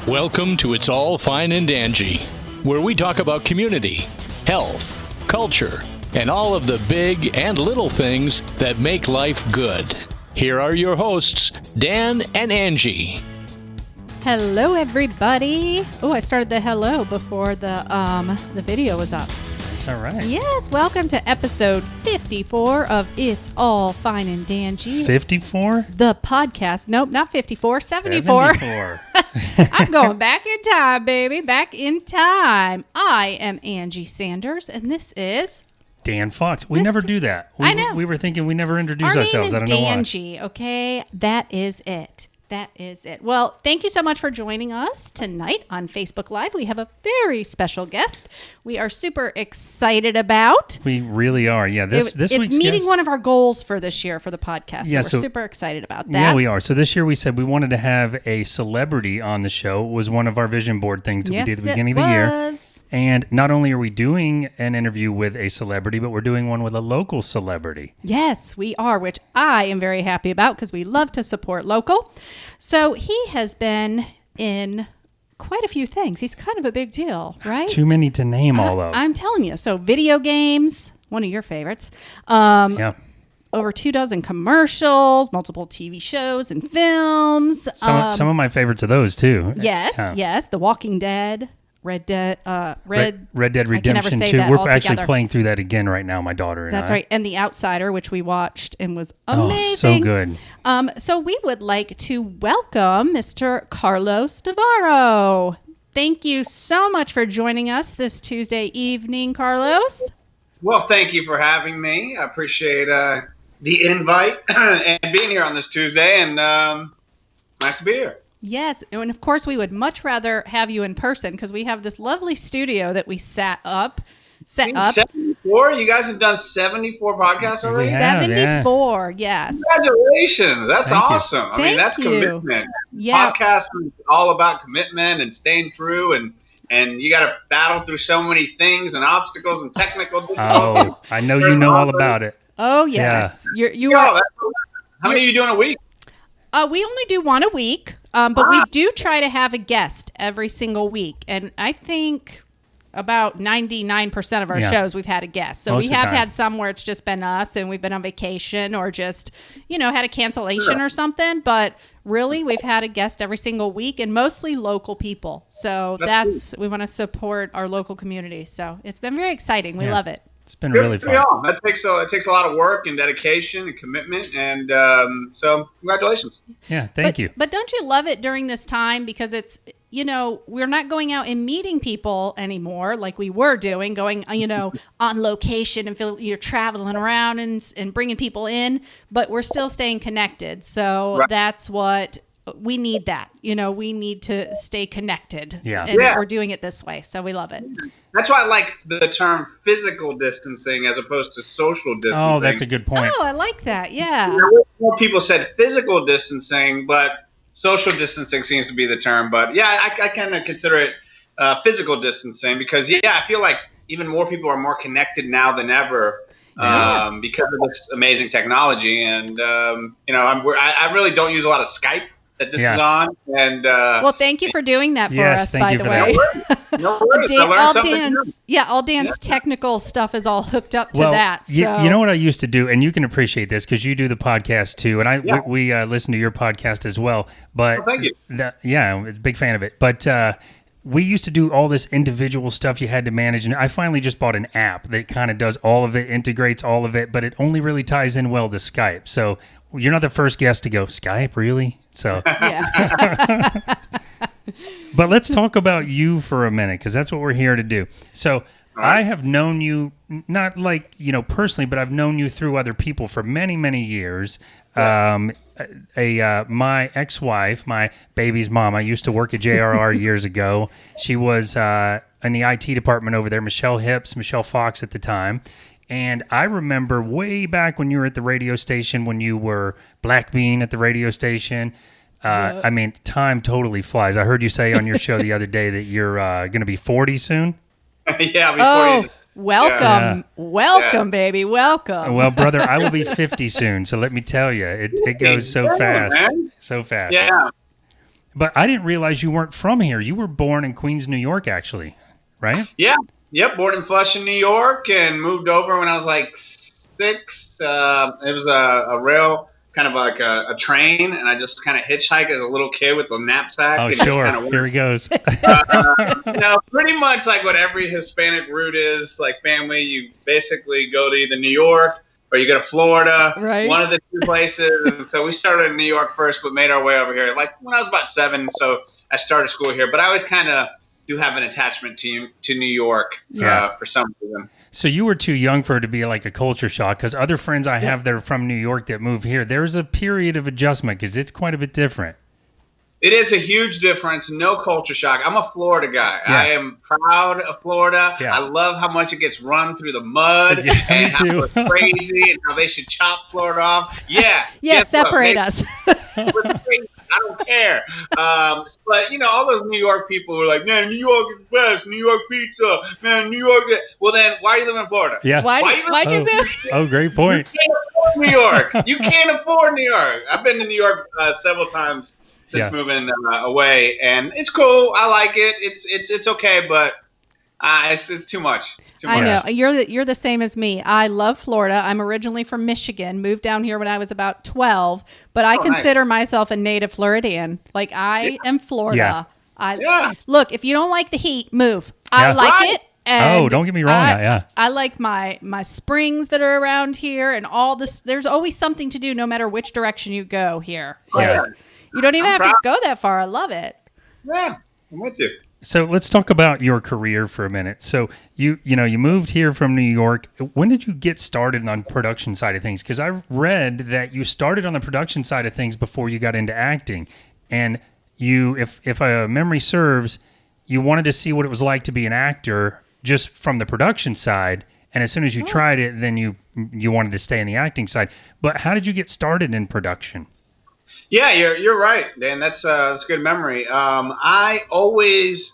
Welcome to It's All Fine and Dangy, where we talk about community, health, culture, and all of the big and little things that make life good. Here are your hosts, Dan and Angie. Hello, everybody. Oh, I started the hello before the video was up. That's all right. Yes, welcome to episode 54 of It's All Fine and Dangy. 54? The podcast. Nope, not 54, 74. 74. I'm going back in time, baby. Back in time. I am Angie Sanders, and this is... Dan Fox. We never do that. I know. We were thinking we never introduce Our ourselves. name I is don't know why. Dangy, okay? That is it. That is it. Well, thank you so much for joining us tonight on Facebook Live. We have a very special guest we are super excited about. We really are. Yeah, this it's week's meeting guest, one of our goals for this year for the podcast. Yeah, so we're super excited about that. Yeah, we are. So this year we said we wanted to have a celebrity on the show. It was one of our vision board things that we did at the beginning of the year. And not only are we doing an interview with a celebrity, but we're doing one with a local celebrity. Yes, we are, which I am very happy about because we love to support local. So he has been in quite a few things. He's kind of a big deal, right? Too many to name all of. I'm telling you. So video games, one of your favorites. Yeah. Over 24 commercials, multiple TV shows and films. Some of my favorites are those too. Yes. The Walking Dead. Red Dead Redemption 2. We're actually playing through that again right now, my daughter and I. That's right. And The Outsider, which we watched and was amazing. Oh, so good. So we would like to welcome Mr. Carlos Navarro. Thank you so much for joining us this Tuesday evening, Carlos. Well, thank you for having me. I appreciate the invite and being here on this Tuesday, and nice to be here. Yes, and of course we would much rather have you in person because we have this lovely studio that we set up. 74? You guys have done 74 podcasts already? 74, yes. Congratulations. That's awesome. I mean, that's you. commitment. Yeah. Podcasting is all about commitment and staying true, and you got to battle through so many things and obstacles and technical difficulties. Oh, I know you know all about it. Oh, yes. Yeah. How many are you doing a week? We only do one a week, but we do try to have a guest every single week. And I think about 99% of our shows we've had a guest. So we have had some where it's just been us and we've been on vacation or just, had a cancellation or something. But really, we've had a guest every single week and mostly local people. So we want to support our local community. So it's been very exciting. We love it. It's been really fun. It takes a lot of work and dedication and commitment, and so congratulations. Yeah, thank you. But don't you love it during this time because it's we're not going out and meeting people anymore like we were doing, going on location and you're traveling around and bringing people in, but we're still staying connected. So that's what. We need that. We need to stay connected. And we're doing it this way. So we love it. That's why I like the term physical distancing as opposed to social distancing. Oh, that's a good point. Oh, I like that. Yeah. More people said physical distancing, but social distancing seems to be the term. But yeah, I kind of consider it physical distancing because, I feel like even more people are more connected now than ever. Because of this amazing technology. And, I really don't use a lot of Skype that this is on. And well, thank you for doing that for us, by the way. No worries. All Dan's technical stuff is all hooked up to that. So. You know what I used to do, and you can appreciate this because you do the podcast too, and we listen to your podcast as well. But thank you. I'm a big fan of it. But we used to do all this individual stuff you had to manage, and I finally just bought an app that kind of does all of it, integrates all of it, but it only really ties in well to Skype. So you're not the first guest to go, Skype, really? So, but let's talk about you for a minute because that's what we're here to do. So I have known you, not like, personally, but I've known you through other people for many, many years. My ex-wife, my baby's mom, I used to work at JRR years ago. She was in the IT department over there, Michelle Fox at the time. And I remember way back when you were at the radio station, when you were Black Bean at the radio station. I mean, time totally flies. I heard you say on your show the other day that you're going to be 40 soon. Yeah, 40. Welcome, baby, welcome. Well, brother, I will be 50 soon, so let me tell you, it goes so fast, so fast. Yeah. But I didn't realize you weren't from here. You were born in Queens, New York, actually, right? Yeah. Yep. Born in Flushing, New York, and moved over when I was like 6. It was a rail, kind of like a train, and I just kind of hitchhiked as a little kid with the knapsack. Oh, and sure. Just kind of Here he goes. Pretty much like what every Hispanic route is, like family, you basically go to either New York or you go to Florida, right. One of the two places. So we started in New York first, but made our way over here. Like when I was about 7, so I started school here. But I always kind of do have an attachment to New York for some reason. So you were too young for it to be like a culture shock, because other friends I have that are from New York that move here, there's a period of adjustment because it's quite a bit different. It is a huge difference. No culture shock. I'm a Florida guy. Yeah. I am proud of Florida. Yeah. I love how much it gets run through the mud and how it's crazy and how they should chop Florida off. Yeah. Separate us. I don't care. But, all those New York people who are like, man, New York is best. New York pizza. Man, New York. Well, then why are you living in Florida? Yeah. Why'd you move? Oh, great point. You can't afford New York. You can't afford New York. I've been to New York several times since moving away, and it's cool. I like it. It's okay, but it's too much. It's too much. I know you're the same as me. I love Florida. I'm originally from Michigan. Moved down here when I was about 12, but I consider myself a native Floridian. Like I am Florida. Yeah. Look, if you don't like the heat, move. I like it. And don't get me wrong. I like my springs that are around here and all this. There's always something to do no matter which direction you go here. You don't even have to go that far. I love it. Yeah, I'm with you. So let's talk about your career for a minute. So you moved here from New York. When did you get started on production side of things? Because I read that you started on the production side of things before you got into acting, and you, if memory serves, you wanted to see what it was like to be an actor just from the production side. And as soon as you tried it, then you wanted to stay in the acting side. But how did you get started in production? Yeah, you're right, Dan. That's good memory. I always,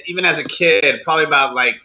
even as a kid, probably about like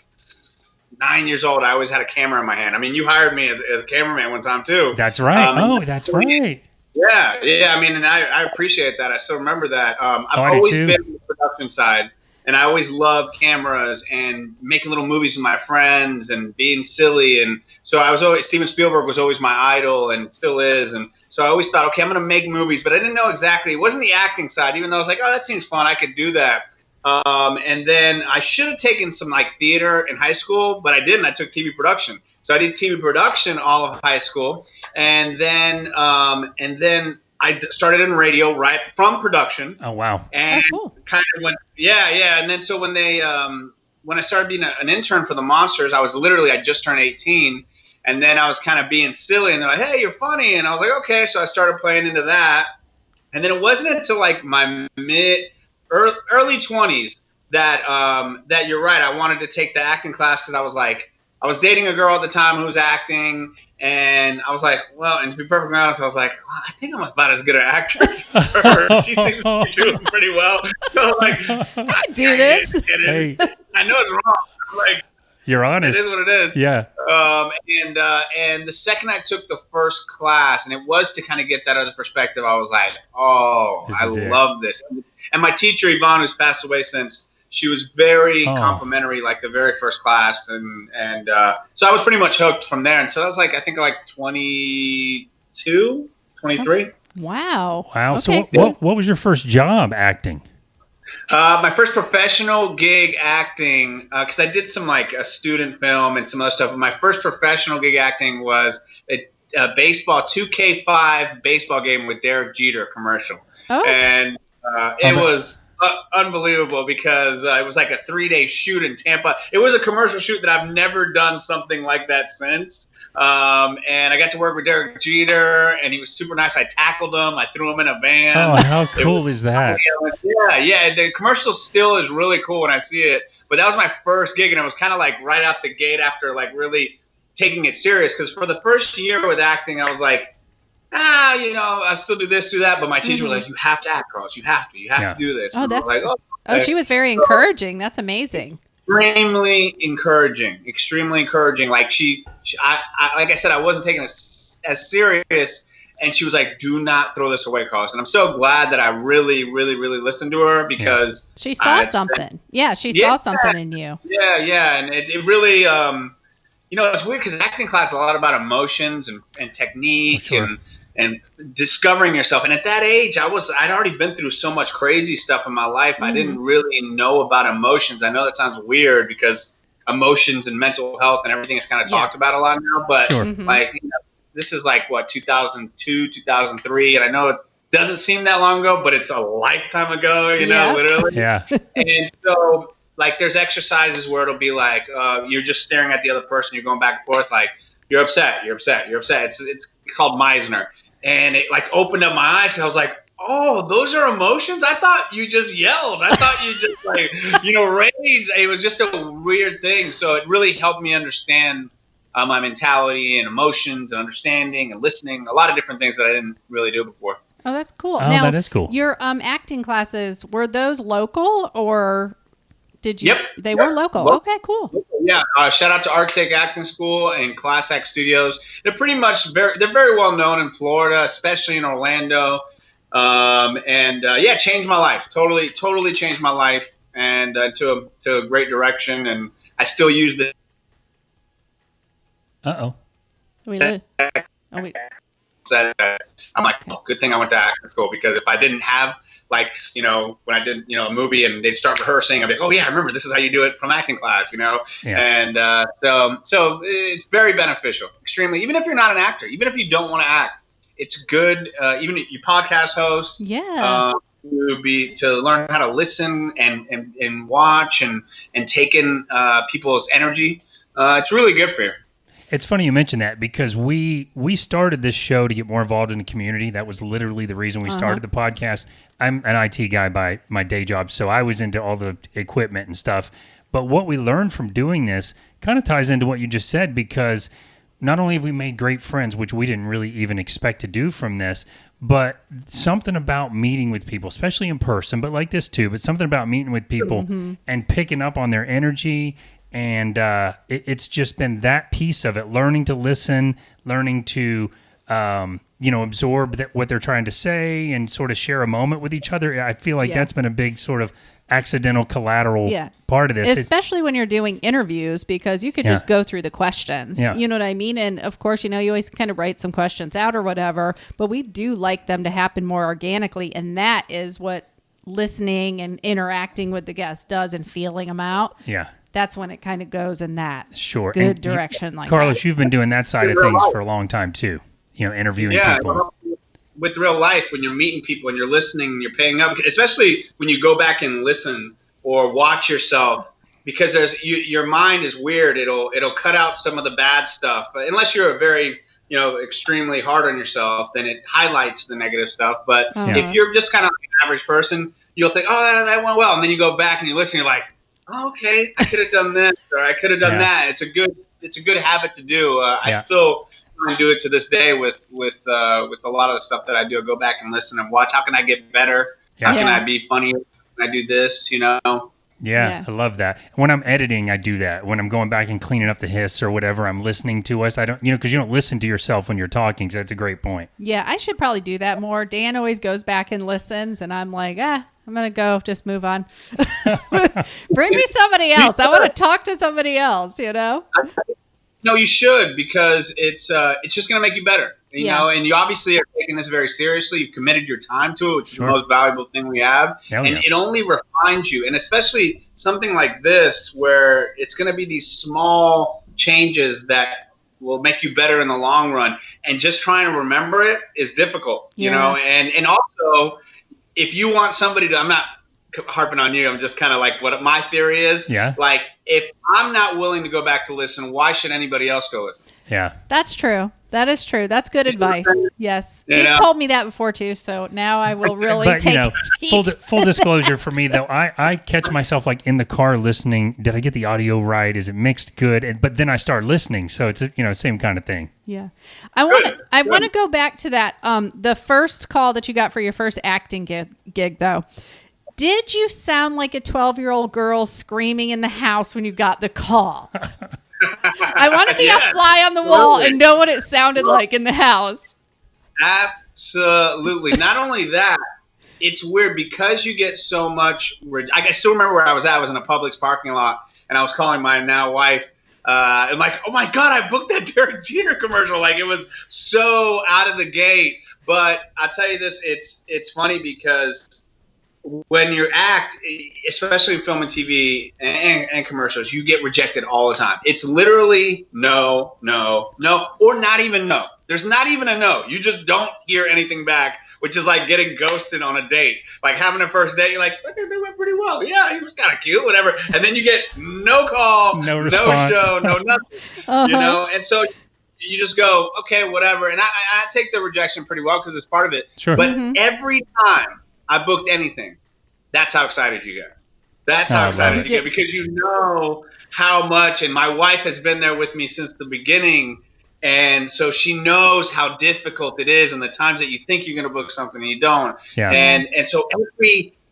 9 years old, I always had a camera in my hand. I mean, you hired me as a cameraman one time too. That's right. That's right. Yeah. I mean, and I appreciate that. I still remember that. I've always been on the production side, and I always loved cameras and making little movies with my friends and being silly. And so Steven Spielberg was always my idol and still is. And so I always thought, okay, I'm going to make movies, but I didn't know exactly. It wasn't the acting side, even though I was like, oh, that seems fun. I could do that. And then I should have taken some like theater in high school, but I didn't. I took TV production. So I did TV production all of high school. And then I started in radio right from production. Oh, wow. And kind of went, yeah. And then so when I started being an intern for the Monsters, I just turned 18. And then I was kind of being silly, and they're like, hey, you're funny. And I was like, okay. So I started playing into that. And then it wasn't until like my early 20s that you're right. I wanted to take the acting class because I was dating a girl at the time who was acting. And I was like, well, and to be perfectly honest, I was like, well, I think I'm about as good an actor as her. She seems to be doing pretty well. So like, I can do this. Hey. I know it's wrong. I'm like, you're honest. It is what it is. Yeah. And the second I took the first class, and it was to kind of get that other perspective, I was like, oh, I love this. And my teacher, Yvonne, who's passed away since, she was very complimentary, like the very first class. And so I was pretty much hooked from there. And so I was I think 22, 23. Wow. Okay, so what was your first job acting? My first professional gig acting, because I did some like a student film and some other stuff. But my first professional gig acting was a baseball 2K5 baseball game with Derek Jeter commercial, and it was unbelievable because it was like a 3-day shoot in Tampa. It was a commercial shoot that I've never done something like that since. And I got to work with Derek Jeter, and he was super nice. I tackled him. I threw him in a van. Oh, how cool is that? Yeah. The commercial still is really cool when I see it. But that was my first gig, and it was kind of like right out the gate after like really taking it serious. Because for the first year with acting, I was like, I still do this, do that. But my teacher was like, you have to act, Carlos. You have to do this. Oh, that's like, she was very encouraging. That's amazing. Extremely encouraging. Like like I said, I wasn't taking it as serious And she was like, do not throw this away, Carlos. And I'm so glad that I really, really, really listened to her because she saw something. She saw something in you. Yeah. And it really, it's weird because acting class is a lot about emotions and technique and discovering yourself. And at that age, I'd already been through so much crazy stuff in my life. I didn't really know about emotions. I know that sounds weird because emotions and mental health and everything is kind of talked about a lot now. But this is like 2002, 2003. And I know it doesn't seem that long ago, but it's a lifetime ago, literally. Yeah. And so like there's exercises where it'll be like you're just staring at the other person. You're going back and forth like, you're upset. It's called Meisner. And it like opened up my eyes and I was like, oh, those are emotions? I thought you just yelled. I thought you just like, raged. It was just a weird thing. So it really helped me understand my mentality and emotions and understanding and listening, a lot of different things that I didn't really do before. Oh, that's cool. Oh, now, that is cool. Your acting classes, were those local or did you? Yep. They were local. Okay, cool. Yeah. Shout out to Artsake Acting School and Class Act Studios. They're pretty much they're very well known in Florida, especially in Orlando. Changed my life. Totally changed my life and to a great direction. And I still use the. I'm like, good thing I went to acting school because if I didn't have when I did, a movie and they'd start rehearsing, I'd be like, oh yeah, I remember this is how you do it from acting class, Yeah. And so it's very beneficial, extremely. Even if you're not an actor, even if you don't want to act, it's good. Even your podcast host, to learn how to listen and watch and take in people's energy. It's really good for you. It's funny you mention that because we started this show to get more involved in the community. That was literally the reason we started the podcast. I'm an IT guy by my day job, so I was into all the equipment and stuff. But what we learned from doing this kind of ties into what you just said because not only have we made great friends, which we didn't really even expect to do from this, but something about meeting with people, especially in person, but like this too, but something about meeting with people and picking up on their energy. And it's just been that piece of it, learning to listen, learning to, absorb what they're trying to say and sort of share a moment with each other. I feel like that's been a big sort of accidental collateral part of this. Especially when you're doing interviews because you could just go through the questions. Yeah. You know what I mean? And of course, you always kind of write some questions out or whatever, but we do like them to happen more organically. And that is what listening and interacting with the guest does and feeling them out. Yeah. That's when it kind of goes in that good direction. Carlos, you've been doing that side of things for a long time too. Interviewing people. With real life, when you're meeting people and you're listening and you're paying up, especially when you go back and listen or watch yourself, because your mind is weird. It'll cut out some of the bad stuff, but unless you're a very extremely hard on yourself, then it highlights the negative stuff. But if you're just kind of like an average person, you'll think, oh, that went well, and then you go back and you listen, you're like, oh, okay, I could have done this or I could have done that. It's a good habit to do. I still try to do it to this day with a lot of the stuff that I do. I go back and listen and watch. How can I get better? How can I be funnier? Can I do this? Yeah, I love that. When I'm editing, I do that. When I'm going back and cleaning up the hiss or whatever, I'm listening to us. I don't, because you don't listen to yourself when you're talking. So that's a great point. Yeah, I should probably do that more. Dan always goes back and listens, and I'm like, I'm going to go. Just move on. Bring me somebody else. I want to talk to somebody else, No, you should because it's just going to make you better. You know, and you obviously are taking this very seriously. You've committed your time to it, which is the most valuable thing we have. It only refines you. And especially something like this where it's going to be these small changes that will make you better in the long run. And just trying to remember it is difficult, and also if you want somebody to, I'm not harping on you, I'm just kind of like what my theory is. Yeah. Like if I'm not willing to go back to listen, why should anybody else go listen? Yeah. That's true. That is true. That's good advice. Yes. He's told me that before too. So now I will really take full disclosure for me though, I catch myself like in the car listening. Did I get the audio right? Is it mixed good? But then I start listening. So it's same kind of thing. Yeah. I want to go back to that. The first call that you got for your first acting gig though. Did you sound like a 12-year-old girl screaming in the house when you got the call? I want to be a fly on the wall and know what it sounded like in the house. Absolutely. Not only that, it's weird because you get so much. I still remember where I was at. I was in a Publix parking lot, and I was calling my now wife. I'm like, oh my God, I booked that Derek Jeter commercial. Like, it was so out of the gate. But I'll tell you this, it's funny because when you act, especially in film and TV and commercials, you get rejected all the time. It's literally no, or not even no. There's not even a no. You just don't hear anything back, which is like getting ghosted on a date. Like having a first date, you're like, I think they went pretty well. Yeah, he was kind of cute, whatever. And then you get no call, no show, no nothing. You know, and so you just go, okay, whatever. And I take the rejection pretty well because it's part of it. Sure. But every time I booked anything, that's how excited you get. That's how excited you get because you know how much. And my wife has been there with me since the beginning. And so she knows how difficult it is and the times that you think you're going to book something and you don't. Yeah. And so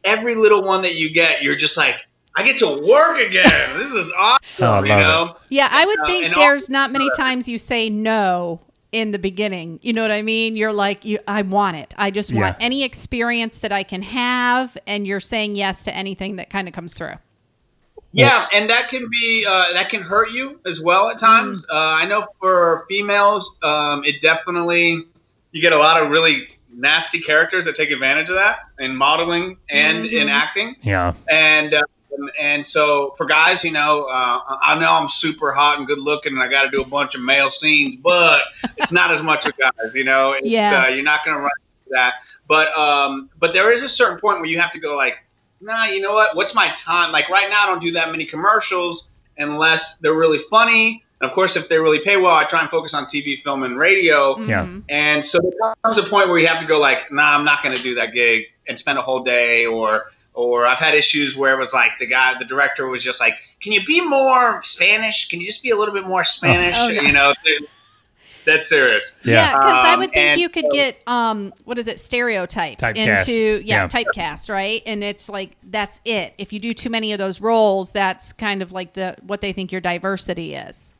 every little one that you get, you're just like, I get to work again. This is awesome, you know? Yeah, I would think there's not many times you say no in the beginning. You know what I mean? You're like, I want it. I just want any experience that I can have. And you're saying yes to anything that kind of comes through. Yeah, and that can be that can hurt you as well at times. I know for females, it definitely, you get a lot of really nasty characters that take advantage of that in modeling and in acting. Yeah, and so for guys, you know, I know I'm super hot and good looking, and I got to do a bunch of male scenes, but it's not as much for guys. You know, it's, you're not going to run into that. But there is a certain point where you have to go like, nah, you know what? What's my time? Like right now, I don't do that many commercials unless they're really funny. And of course, if they really pay well, I try and focus on TV, film, and radio. Yeah. And so there comes a point where you have to go like, nah, I'm not going to do that gig and spend a whole day. Or I've had issues where it was like the director was just like, can you be more Spanish? Can you just be a little bit more Spanish? You know, that's serious. Yeah, because I would think you could get stereotyped into typecast, right? And it's like that's it. If you do too many of those roles, that's kind of like what they think your diversity is.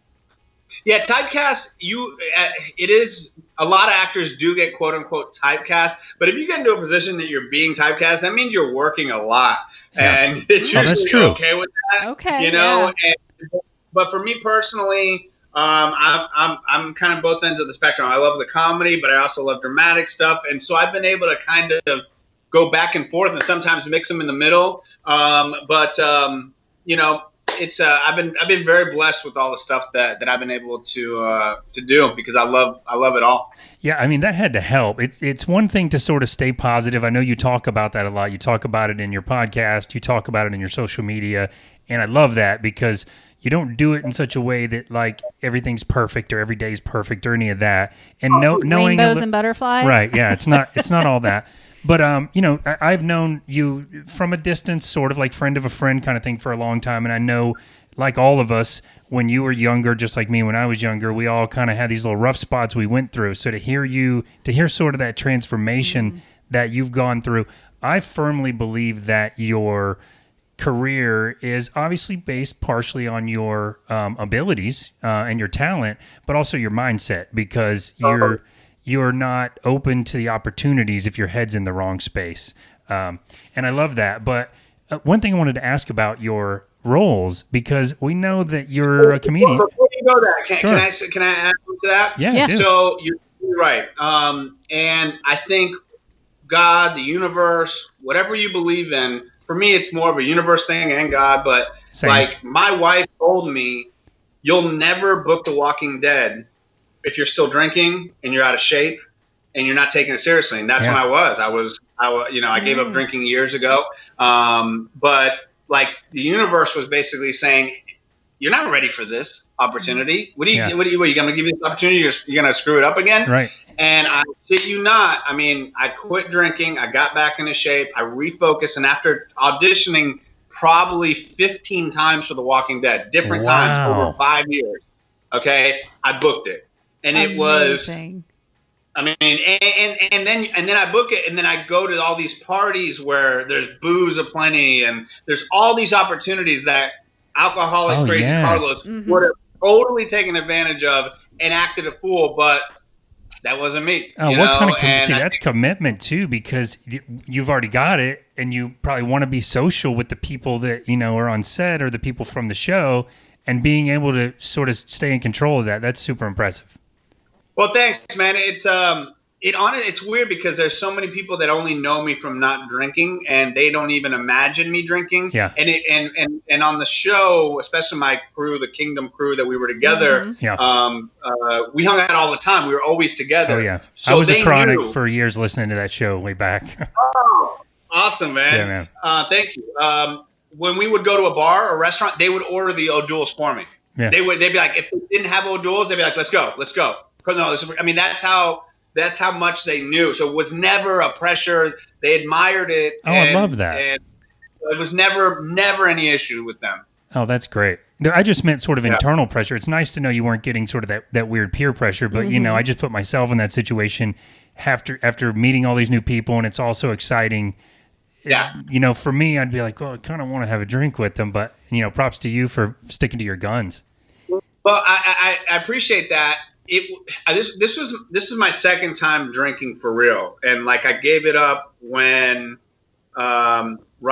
Yeah, typecast. It is a lot of actors do get quote unquote typecast, but if you get into a position that you're being typecast, that means you're working a lot, and it's usually okay with that. Okay, you know. But for me personally. I'm kind of both ends of the spectrum. I love the comedy, but I also love dramatic stuff. And so I've been able to kind of go back and forth and sometimes mix them in the middle. You know, it's I've been very blessed with all the stuff that I've been able to do because I love it all. Yeah, I mean that had to help. It's one thing to sort of stay positive. I know you talk about that a lot. You talk about it in your podcast. You talk about it in your social media, and I love that because you don't do it in such a way that like everything's perfect or every day's perfect or any of that. And knowing rainbows and butterflies. Right. Yeah. It's not all that. But, you know, I've known you from a distance, sort of like friend of a friend kind of thing for a long time. And I know like all of us, when you were younger, just like me, when I was younger, we all kind of had these little rough spots we went through. So to hear sort of that transformation that you've gone through, I firmly believe that your career is obviously based partially on your abilities and your talent, but also your mindset because you're not open to the opportunities if your head's in the wrong space. And I love that. But one thing I wanted to ask about your roles, because we know that you're a comedian. Before you go there, can I add to that? Yeah. So you're right. And I think God, the universe, whatever you believe in, for me, it's more of a universe thing and God, but like my wife told me, you'll never book The Walking Dead if you're still drinking and you're out of shape and you're not taking it seriously. And that's when I gave up drinking years ago. But like the universe was basically saying, you're not ready for this opportunity. What are you going to give you this opportunity? You're going to screw it up again? Right. And I kid you not, I mean, I quit drinking. I got back into shape. I refocused. And after auditioning probably 15 times for The Walking Dead, different times over 5 years, okay, I booked it. And it was, I mean, and then I book it. And then I go to all these parties where there's booze aplenty. And there's all these opportunities that alcoholic crazy Carlos would have totally taken advantage of and acted a fool. But that wasn't me. Oh, what kind of that's commitment too, because you've already got it, and you probably want to be social with the people that are on set or the people from the show, and being able to sort of stay in control of that. That's super impressive. Well, thanks, man. It's weird because there's so many people that only know me from not drinking, and they don't even imagine me drinking. Yeah. And on the show, especially my crew, the Kingdom crew that we were together, we hung out all the time. We were always together. Oh yeah. So I was a chronic for years listening to that show way back. Oh, awesome, man. Yeah, man. Thank you. When we would go to a bar or restaurant, they would order the O'Douls for me. Yeah. They'd be like, if we didn't have O'Douls, they'd be like, let's go. No, that's how much they knew. So it was never a pressure. They admired it. Oh, I love that. And it was never any issue with them. Oh, that's great. No, I just meant sort of internal pressure. It's nice to know you weren't getting sort of that weird peer pressure, but I just put myself in that situation after meeting all these new people, and it's also exciting. Yeah. For me, I'd be like, oh, I kind of want to have a drink with them, but props to you for sticking to your guns. Well, I appreciate that. This is my second time drinking for real, and like I gave it up when when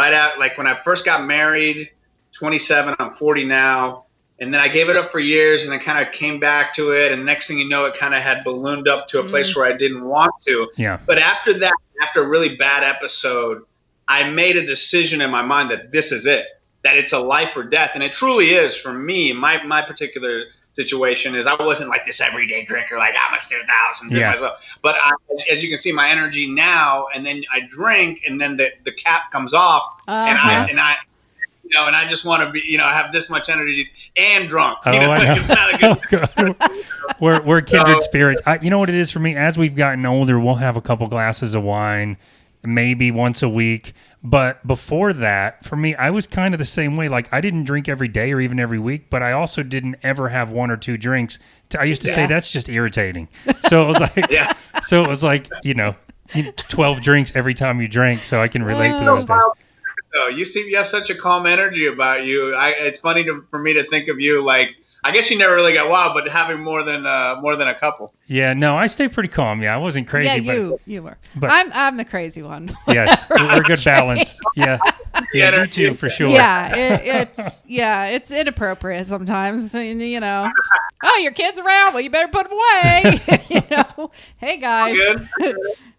I first got married, 27. I'm 40 now, and then I gave it up for years, and then kind of came back to it, and next thing you know, it kind of had ballooned up to a place where I didn't want to. Yeah. But after that, after a really bad episode, I made a decision in my mind that this is it, that it's a life or death, and it truly is for me. My particular situation is I wasn't like this everyday drinker, like I'm a 2,000 drink myself. But as you can see, my energy now, and then I drink, and then the cap comes off, and I just want to be, have this much energy and drunk. It's not a good. We're kindred spirits. You know what it is for me? As we've gotten older, we'll have a couple glasses of wine, maybe once a week. But before that, for me, I was kind of the same way. Like, I didn't drink every day or even every week, but I also didn't ever have one or two drinks. I used to say that's just irritating. So it was like, 12 drinks every time you drank. So I can relate to those days. You have such a calm energy about you. It's funny for me to think of you like, I guess you never really got wild, but having more than a couple. Yeah, no, I stay pretty calm. Yeah, I wasn't crazy. Yeah, you were. But I'm the crazy one. Yes, we're a good balance. Yeah, you too, for sure. Yeah, it's inappropriate sometimes. Oh, your kid's around. Well, you better put them away. Hey guys,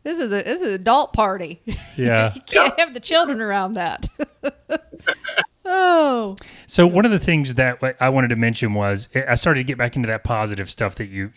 this is an adult party. Yeah, you can't have the children around that. Oh. So one of the things that I wanted to mention was I started to get back into that positive stuff that you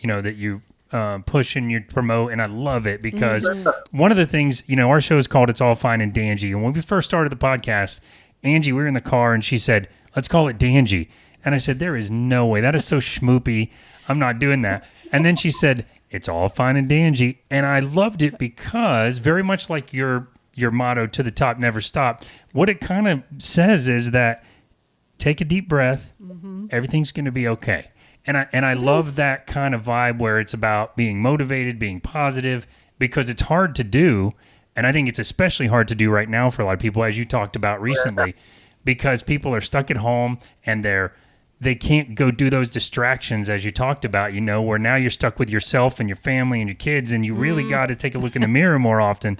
push and you promote, and I love it because one of the things, our show is called It's All Fine and Dangy. And when we first started the podcast, Angie, we were in the car and she said, let's call it Dangy. And I said, there is no way. That is so schmoopy. I'm not doing that. And then she said, it's all fine and dangy. And I loved it because very much like your motto, to the top, never stop. What it kind of says is that take a deep breath. Everything's going to be okay. And I love that kind of vibe where it's about being motivated, being positive, because it's hard to do. And I think it's especially hard to do right now for a lot of people, as you talked about recently, because people are stuck at home and they can't go do those distractions as you talked about, where now you're stuck with yourself and your family and your kids, and you really got to take a look in the mirror more often.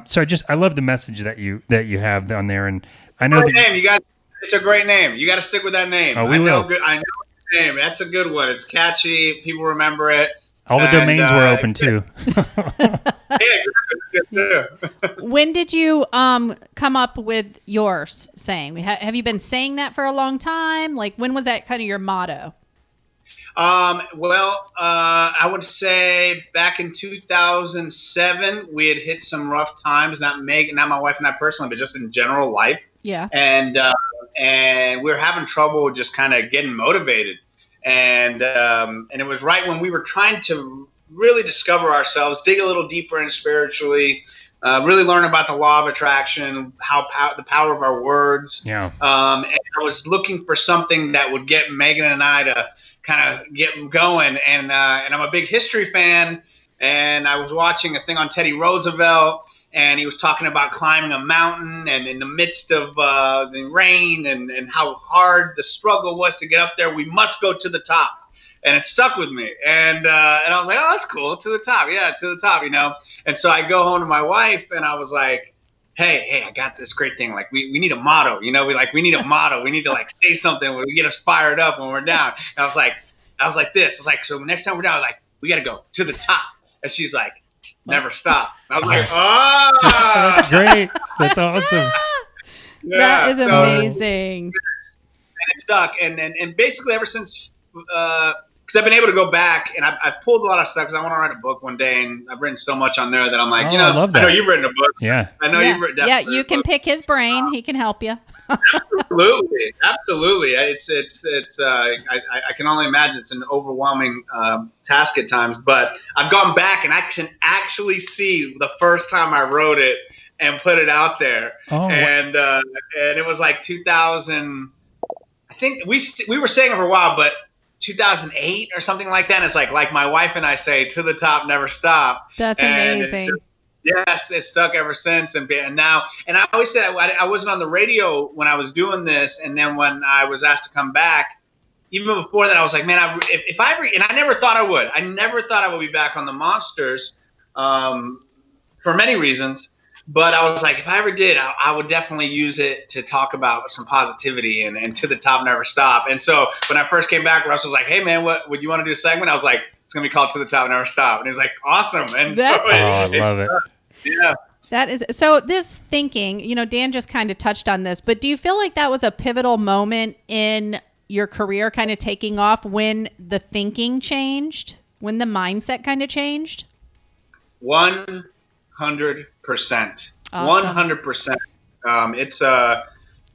So I love the message that you have on there, and I know name. You guys, it's a great name. You got to stick with that name. Oh, we will. I know the name. That's a good one. It's catchy. People remember it. All the domains were open too. When did you come up with yours saying? Have you been saying that for a long time? Like, when was that kind of your motto? I would say back in 2007, we had hit some rough times, not my wife and I personally, but just in general life. Yeah. And we were having trouble just kind of getting motivated. And it was right when we were trying to really discover ourselves, dig a little deeper in spiritually, really learn about the law of attraction, the power of our words. Yeah. And I was looking for something that would get Megan and I to kind of get going, and I'm a big history fan, and I was watching a thing on Teddy Roosevelt, and he was talking about climbing a mountain, and in the midst of the rain and how hard the struggle was to get up there, we must go to the top. and it stuck with me. And I was like, oh, that's cool. To the top. Yeah, to the top, And so I go home to my wife, and I was like, hey, I got this great thing. Like, we need a motto, we need a motto. We need to like say something where we get us fired up when we're down. And I was like this. I was like, so next time we're down, like, we got to go to the top. And she's like, never stop. And I was like, oh. That's great. That's awesome. Yeah, that is amazing. And it stuck. And basically ever since, because I've been able to go back, and I've pulled a lot of stuff because I want to write a book one day, and I've written so much on there that I'm like, I love that. I know you've written a book. Yeah. I know you've written. Yeah, you can pick his brain. He can help you. Absolutely. It's I can only imagine it's an overwhelming task at times, but I've gone back and I can actually see the first time I wrote it and put it out there. Oh. And it was like 2000. I think we were saying it for a while, but 2008 or something like that. And it's like my wife and I say, to the top, never stop. That's amazing. Yes, it's stuck ever since. And now, and I always said I wasn't on the radio when I was doing this. And then when I was asked to come back, even before that, I was like, man, if I ever, and I never thought I would. I never thought I would be back on the Monsters for many reasons. But I was like, if I ever did, I would definitely use it to talk about some positivity and to the top, never stop. And so when I first came back, Russ was like, hey, man, what would you want to do a segment? I was like, it's going to be called To the Top, Never Stop. And he's like, awesome. And I love it. Yeah. That is so. This thinking, Dan just kind of touched on this, but do you feel like that was a pivotal moment in your career, kind of taking off, when the thinking changed, when the mindset kind of changed? 100%. 100%.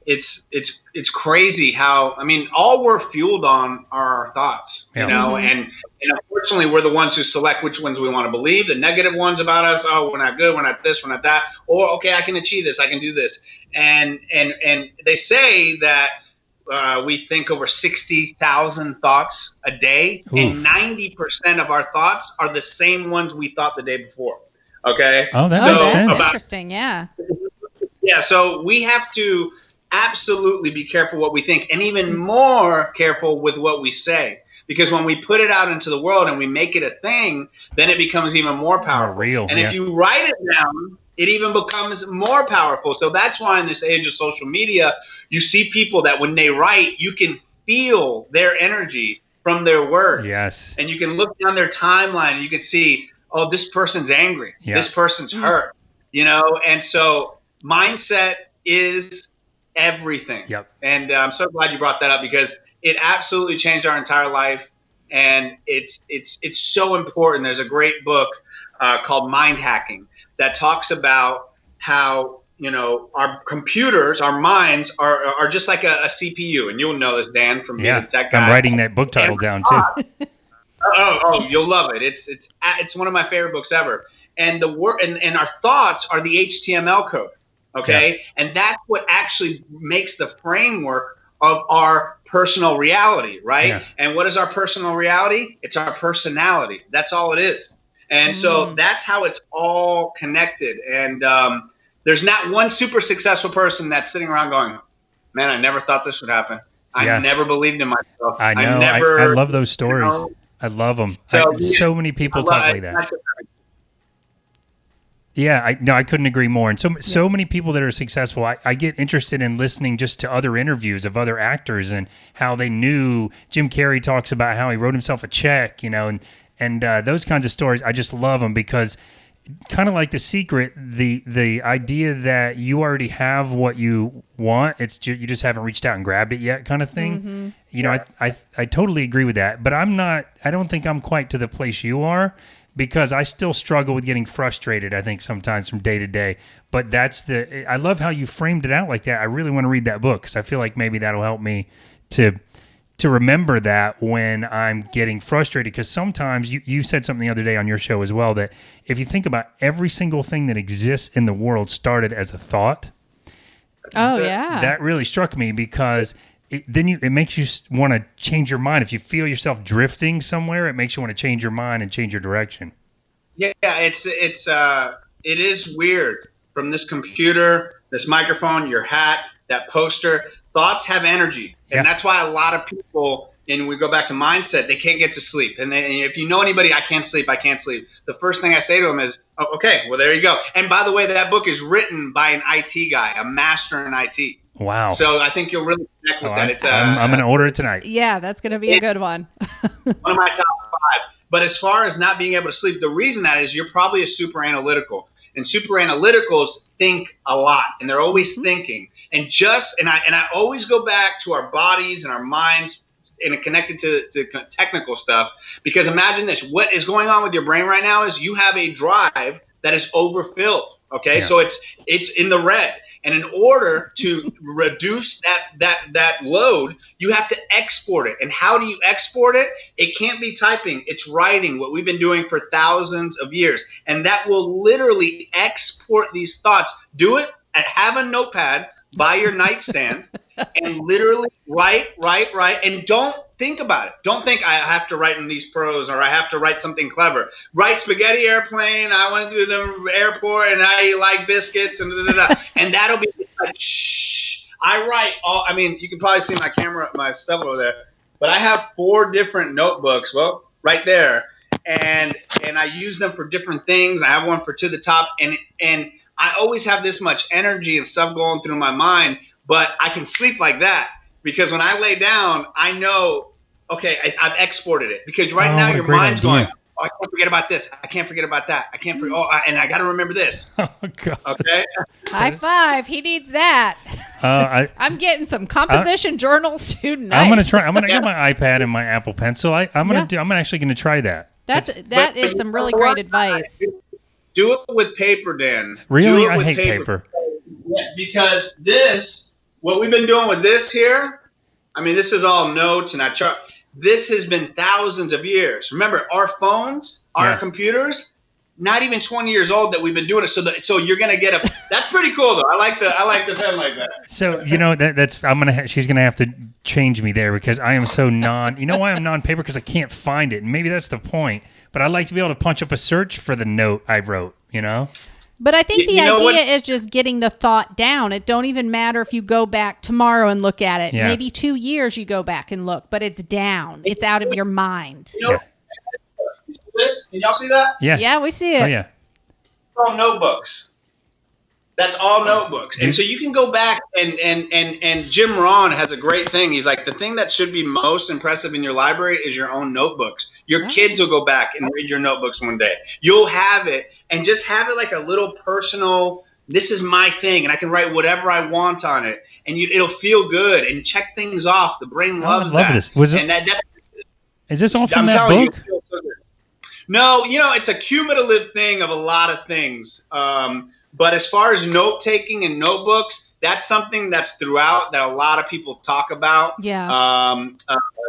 It's crazy how, all we're fueled on are our thoughts, and unfortunately we're the ones who select which ones we want to believe, the negative ones about us. Oh, we're not good. We're not this, we're not that. Or, okay, I can achieve this. I can do this. And they say that we think over 60,000 thoughts a day. Oof. And 90% of our thoughts are the same ones we thought the day before. Okay. Oh, that makes sense. Interesting. Yeah. Yeah. So we have to absolutely be careful what we think, and even more careful with what we say, because when we put it out into the world and we make it a thing, then it becomes even more powerful. Real. And if you write it down, it even becomes more powerful. So that's why in this age of social media, you see people that when they write, you can feel their energy from their words. Yes. And you can look down their timeline and you can see, oh, this person's angry. Yeah. This person's hurt, And so mindset is everything. Yep. And I'm so glad you brought that up, because it absolutely changed our entire life. And it's so important. There's a great book called Mind Hacking that talks about how, our computers, our minds are just like a CPU. And you'll know this, Dan, from being a tech guy. I'm writing that book title down too. Oh, you'll love it. It's one of my favorite books ever. And and our thoughts are the HTML code. Okay. Yeah. And that's what actually makes the framework of our personal reality, right? Yeah. And what is our personal reality? It's our personality. That's all it is. And so that's how it's all connected. And there's not one super successful person that's sitting around going, man, I never thought this would happen. I never believed in myself. I know. I love those stories. I love them. So many people talk like that. Yeah, I couldn't agree more. And so many people that are successful, I get interested in listening just to other interviews of other actors and how they knew. Jim Carrey talks about how he wrote himself a check, and those kinds of stories. I just love them, because kind of like The Secret, the idea that you already have what you want, you just haven't reached out and grabbed it yet, kind of thing. Mm-hmm. I totally agree with that, but I don't think I'm quite to the place you are, because I still struggle with getting frustrated, I think, sometimes from day to day. But I love how you framed it out like that. I really want to read that book, because I feel like maybe that'll help me to remember that when I'm getting frustrated. Because sometimes you said something the other day on your show as well, that if you think about every single thing that exists in the world started as a thought. Oh, yeah. That really struck me, because it makes you want to change your mind. If you feel yourself drifting somewhere, it makes you want to change your mind and change your direction. Yeah, it is weird. From this computer, this microphone, your hat, that poster, thoughts have energy. And that's why a lot of people, and we go back to mindset, they can't get to sleep. And if you know anybody, I can't sleep. The first thing I say to them is, oh, okay, well, there you go. And by the way, that book is written by an IT guy, a master in IT. Wow. So I think you'll really connect with that. I'm going to order it tonight. Yeah, that's going to be a good one. One of my top 5. But as far as not being able to sleep, the reason that is you're probably a super analytical. And super analyticals think a lot, and they're always thinking. And I always go back to our bodies and our minds and connected to technical stuff, because imagine this: what is going on with your brain right now is you have a drive that is overfilled. Okay, so it's in the red. And in order to reduce that load, you have to export it. And how do you export it? It can't be typing. It's writing, what we've been doing for thousands of years. And that will literally export these thoughts. Do it. Have a notepad by your nightstand and literally write. And don't think about it. Don't think I have to write in these prose or I have to write something clever. Write spaghetti airplane. I went to the airport and I like biscuits and and that'll be like, shh. I write all. I mean, you can probably see my stuff over there. But I have 4 different notebooks. Well, right there, and I use them for different things. I have one for To the Top, and I always have this much energy and stuff going through my mind. But I can sleep like that because when I lay down, I know, okay, I've exported it. Because right now your mind's going, oh, I can't forget about this. I can't forget about that. I can't forget. And I got to remember this. Oh, God. Okay. High five. He needs that. I'm getting some composition journals tonight. I'm going to try. I'm going to get my iPad and my Apple Pencil. I'm actually going to try that. That is some really great advice. Do it with paper, Dan. Really? I hate paper. Yeah, because what we've been doing with this here, I mean, this is all notes and this has been thousands of years. Remember, our phones, our computers, not even 20 years old that we've been doing it. So you're gonna get that's pretty cool though. I like the pen like that. So she's gonna have to change me there because I am so you know why I'm non-paper? Because I can't find it. And maybe that's the point. But I like to be able to punch up a search for the note I wrote, you know? But I think the idea is just getting the thought down. It don't even matter if you go back tomorrow and look at it. Yeah. Maybe 2 years you go back and look, but it's down. It's out of your mind. You see this? Can y'all see that? Yeah. Yeah, we see it. Oh, yeah. All notebooks. That's all notebooks. And so you can go back and Jim Rohn has a great thing. He's like, the thing that should be most impressive in your library is your own notebooks. Your kids will go back and read your notebooks one day. You'll have it and just have it like a little personal, this is my thing and I can write whatever I want on it. And it'll feel good and check things off. The brain loves that. This. Is this all from that book? No, it's a cumulative thing of a lot of things. But as far as note taking and notebooks, that's something that's throughout that a lot of people talk about. Yeah.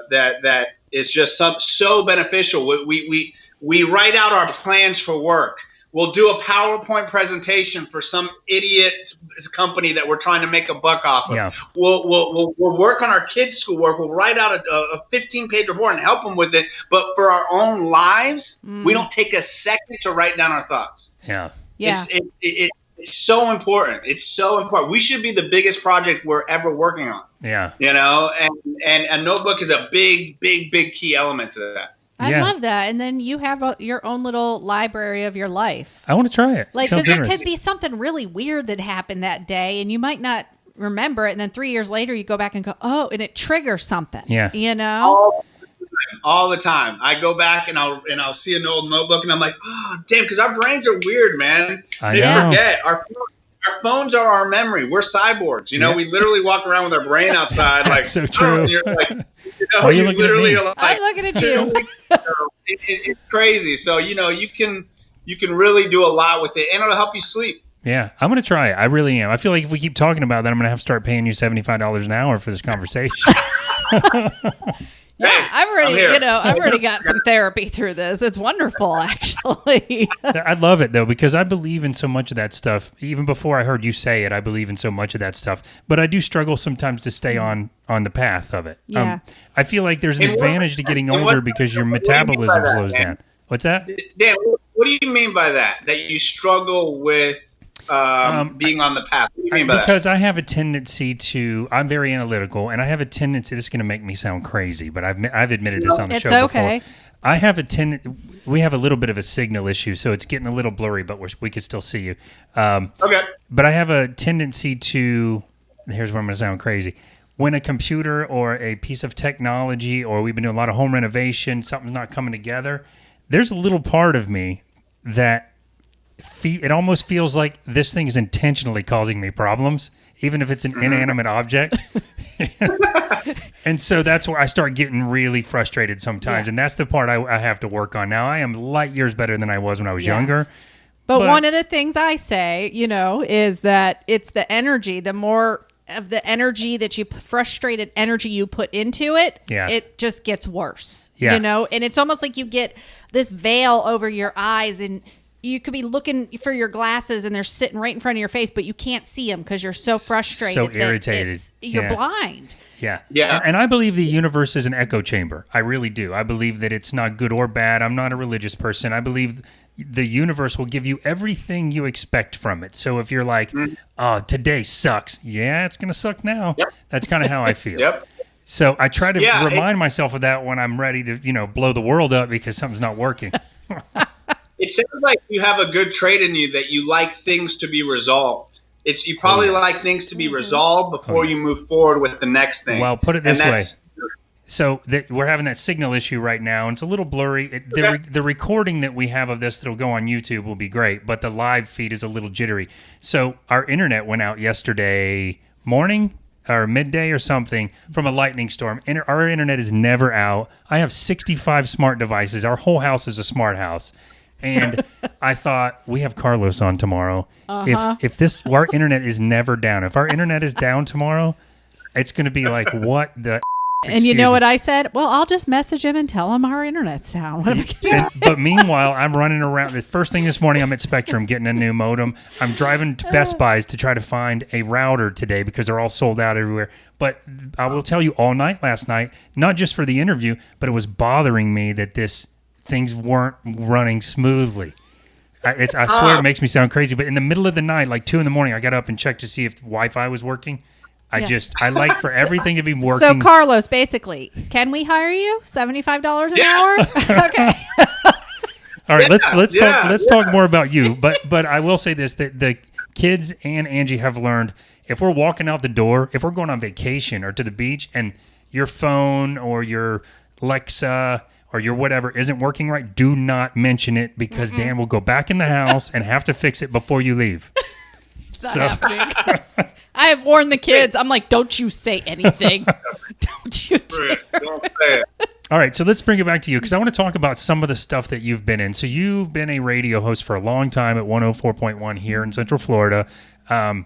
That is just so beneficial. We write out our plans for work. We'll do a PowerPoint presentation for some idiot company that we're trying to make a buck off of. Yeah. We'll work on our kids' schoolwork. We'll write out a 15-page report and help them with it. But for our own lives, we don't take a second to write down our thoughts. Yeah. Yeah. It's so important. It's so important. We should be the biggest project we're ever working on. Yeah. And a notebook is a big key element to that. I love that. And then you have your own little library of your life. I want to try it. Like, because it could be something really weird that happened that day, and you might not remember it. And then 3 years later, you go back and go, oh, and it triggers something. Yeah. All the time. I go back and I'll see an old notebook and I'm like, oh, damn, because our brains are weird, man. They forget. Our phones are our memory. We're cyborgs. We literally walk around with our brain outside. Like, so true. And you're like, you literally are like, I'm looking at you. It's crazy. So, you can really do a lot with it and it'll help you sleep. Yeah, I'm going to try it. I really am. I feel like if we keep talking about that, I'm going to have to start paying you $75 an hour for this conversation. Yeah, I've already got some therapy through this. It's wonderful, actually. I love it, though, because I believe in so much of that stuff. Even before I heard you say it, I believe in so much of that stuff. But I do struggle sometimes to stay on the path of it. Yeah. I feel like there's an advantage to getting older because your metabolism slows down. What's that? Dan, what do you mean by that? That you struggle with being on the path? What do you mean by that? Because I have a tendency to, I'm very analytical, and I have a tendency, this is going to make me sound crazy, but I've admitted this on the show okay. before. I have a we have a little bit of a signal issue, so it's getting a little blurry, but we can still see you. Okay. But I have a tendency to, here's where I'm going to sound crazy. When a computer or a piece of technology, or we've been doing a lot of home renovation, something's not coming together, there's a little part of me that it almost feels like this thing is intentionally causing me problems, even if it's an inanimate object. And so that's where I start getting really frustrated sometimes. And that's the part I have to work on. Now, I am light years better than I was when I was younger. But one of the things I say, is that it's the energy. The more of the energy that frustrated energy you put into it, it just gets worse. And it's almost like you get this veil over your eyes, and you could be looking for your glasses and they're sitting right in front of your face, but you can't see them because you're so frustrated. So irritated. You're blind. Yeah. Yeah. And I believe the universe is an echo chamber. I really do. I believe that it's not good or bad. I'm not a religious person. I believe the universe will give you everything you expect from it. So if you're like, oh, today sucks. Yeah, it's going to suck now. Yep. That's kind of how I feel. Yep. So I try to remind myself of that when I'm ready to, blow the world up because something's not working. It sounds like you have a good trait in you that you like things to be resolved. You probably like things to be resolved before you move forward with the next thing. Well, put it this way. So we're having that signal issue right now, and it's a little blurry. The recording that we have of this that'll go on YouTube will be great, but the live feed is a little jittery. So our internet went out yesterday morning or midday or something from a lightning storm. Our internet is never out. I have 65 smart devices. Our whole house is a smart house. And I thought, we have Carlos on tomorrow. If our internet is never down, if our internet is down tomorrow, it's going to be like, what the? And you know what I said? Well, I'll just message him and tell him our internet's down. But meanwhile, I'm running around. The first thing this morning, I'm at Spectrum getting a new modem. I'm driving to Best Buy's to try to find a router today because they're all sold out everywhere. But I will tell you, all night last night, not just for the interview, but it was bothering me that things weren't running smoothly. I swear it makes me sound crazy, but in the middle of the night, like 2 a.m, I got up and checked to see if Wi-Fi was working. I like for everything to be working. So Carlos, basically, can we hire you? $75 an hour? Okay. All right, let's talk more about you. But I will say this, that the kids and Angie have learned, if we're walking out the door, if we're going on vacation or to the beach and your phone or your Alexa or your whatever isn't working right, do not mention it because Dan will go back in the house and have to fix it before you leave. It's not happening. I have warned the kids. I'm like, don't you say anything. Don't you Don't say it. All right, so let's bring it back to you because I want to talk about some of the stuff that you've been in. So you've been a radio host for a long time at 104.1 here in Central Florida. I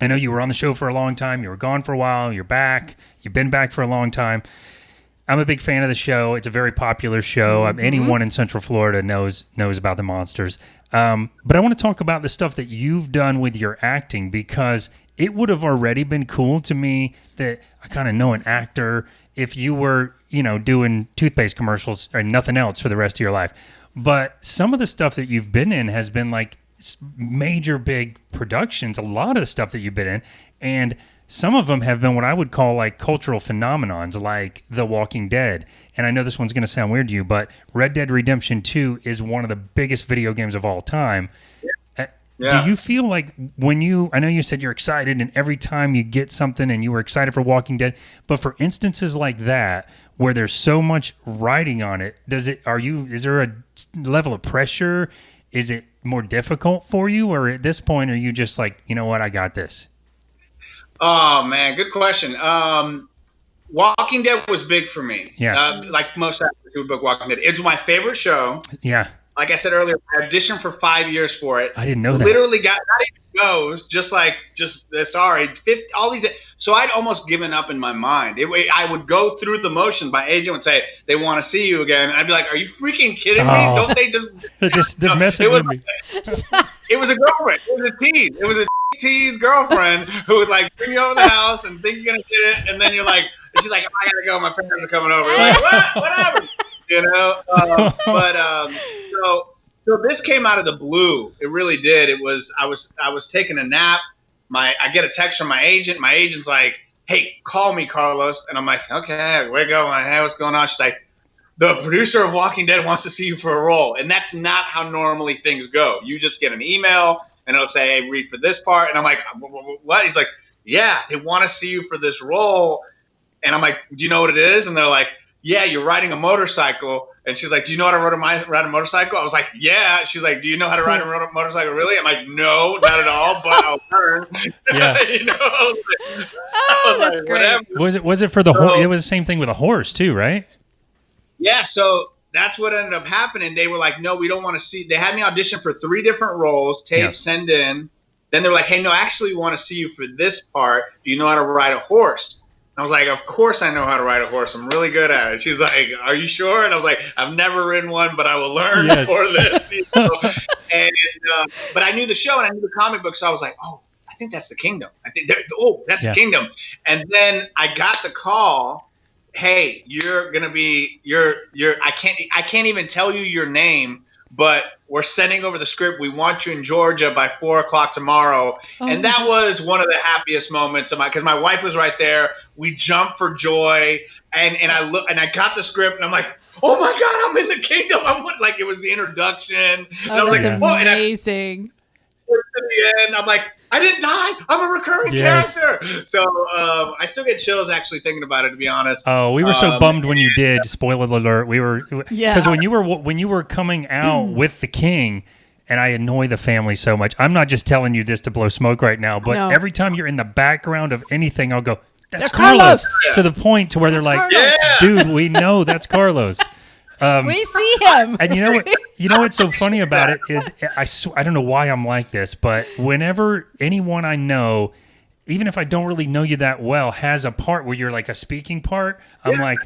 know you were on the show for a long time. You were gone for a while. You're back. You've been back for a long time. I'm a big fan of the show. It's a very popular show. Anyone in Central Florida knows about the Monsters. But I want to talk about the stuff that you've done with your acting because it would have already been cool to me that I kind of know an actor if you were, doing toothpaste commercials or nothing else for the rest of your life. But some of the stuff that you've been in has been like major big productions, a lot of the stuff that you've been in. And some of them have been what I would call like cultural phenomenons, like The Walking Dead. And I know this one's going to sound weird to you, but Red Dead Redemption 2 is one of the biggest video games of all time. Yeah. Do you feel like I know you said you're excited and every time you get something and you were excited for Walking Dead, but for instances like that where there's so much writing on it, is there a level of pressure? Is it more difficult for you? Or at this point, are you just like, you know what, I got this? Oh man, good question. Walking Dead was big for me. Yeah. Like most actors who book Walking Dead. It's my favorite show. Yeah. Like I said earlier, I auditioned for 5 years for it. I didn't know that. Literally got not even goes, all these. So I'd almost given up in my mind. I would go through the motions. My agent would say they want to see you again. And I'd be like, "Are you freaking kidding me? Don't they just?" They're messing with me. It was a girlfriend. It was a tease. It was a tease girlfriend who would like bring you over the house and think you're gonna get it, and then you're like, and she's like, "I gotta go. My parents are coming over." You're like, "What? Whatever." So So this came out of the blue. It really did. It was I was taking a nap. I get a text from my agent. My agent's like, "Hey, call me, Carlos." And I'm like, "Okay." I wake up. I'm like, "Hey, what's going on?" She's like, "The producer of Walking Dead wants to see you for a role." And that's not how normally things go. You just get an email and it'll say, "Hey, read for this part." And I'm like, "What?" He's like, "Yeah, they want to see you for this role." And I'm like, "Do you know what it is?" And they're like, "Yeah, you're riding a motorcycle." And she's like, "Do you know how to ride a motorcycle?" I was like, "Yeah." She's like, "Do you know how to ride a motorcycle really?" I'm like, "No, not at all, but I'll learn." Yeah. That's great. Whatever. Was it for the horse? It was the same thing with a horse too, right? Yeah, so that's what ended up happening. They were like, "No, we don't want to see." They had me audition for 3 different roles, send in. Then they were like, "Hey, no, actually, we want to see you for this part. Do you know how to ride a horse?" I was like, "Of course I know how to ride a horse. I'm really good at it." She's like, "Are you sure?" And I was like, "I've never ridden one, but I will learn for this." And but I knew the show and I knew the comic book, so I was like, "Oh, I think that's the Kingdom. I think that's the Kingdom." And then I got the call, "Hey, you're gonna be I can't even tell you your name, but we're sending over the script. We want you in Georgia by 4:00 tomorrow." And that was one of the happiest moments of because my wife was right there. We jumped for joy, and I got the script, and I'm like, "Oh my God, I'm in the Kingdom!" Like it was the introduction, and I was like, "Whoa!" Amazing. And to the end, I'm like, "I didn't die. I'm a recurring character." So I still get chills actually thinking about it, to be honest. Oh, we were so bummed when you did. Spoiler alert. We were because when you were coming out with the King, and I annoy the family so much. I'm not just telling you this to blow smoke right now, but every time you're in the background of anything, I'll go, "That's Carlos." To the point to where they're like, "Dude, we know that's Carlos." We see him. And you know what? You know what's so funny about it is I don't know why I'm like this, but whenever anyone I know, even if I don't really know you that well, has a part where you're like a speaking part, I'm like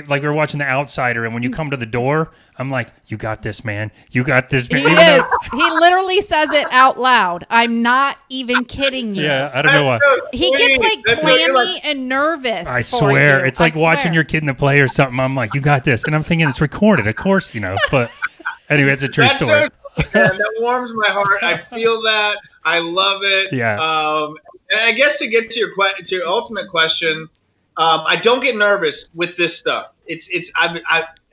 we're watching The Outsider, and when you come to the door, I'm like, "You got this, man. You got this, man." He literally says it out loud. I'm not even kidding you. Yeah, I don't know why. He gets like clammy and nervous. I swear. It's like watching your kid in the play or something. I'm like, "You got this." And I'm thinking it's recorded, of course, But anyway, it's a true story. That warms my heart. I feel that. I love it. Yeah. And I guess to get to your ultimate question, I don't get nervous with this stuff.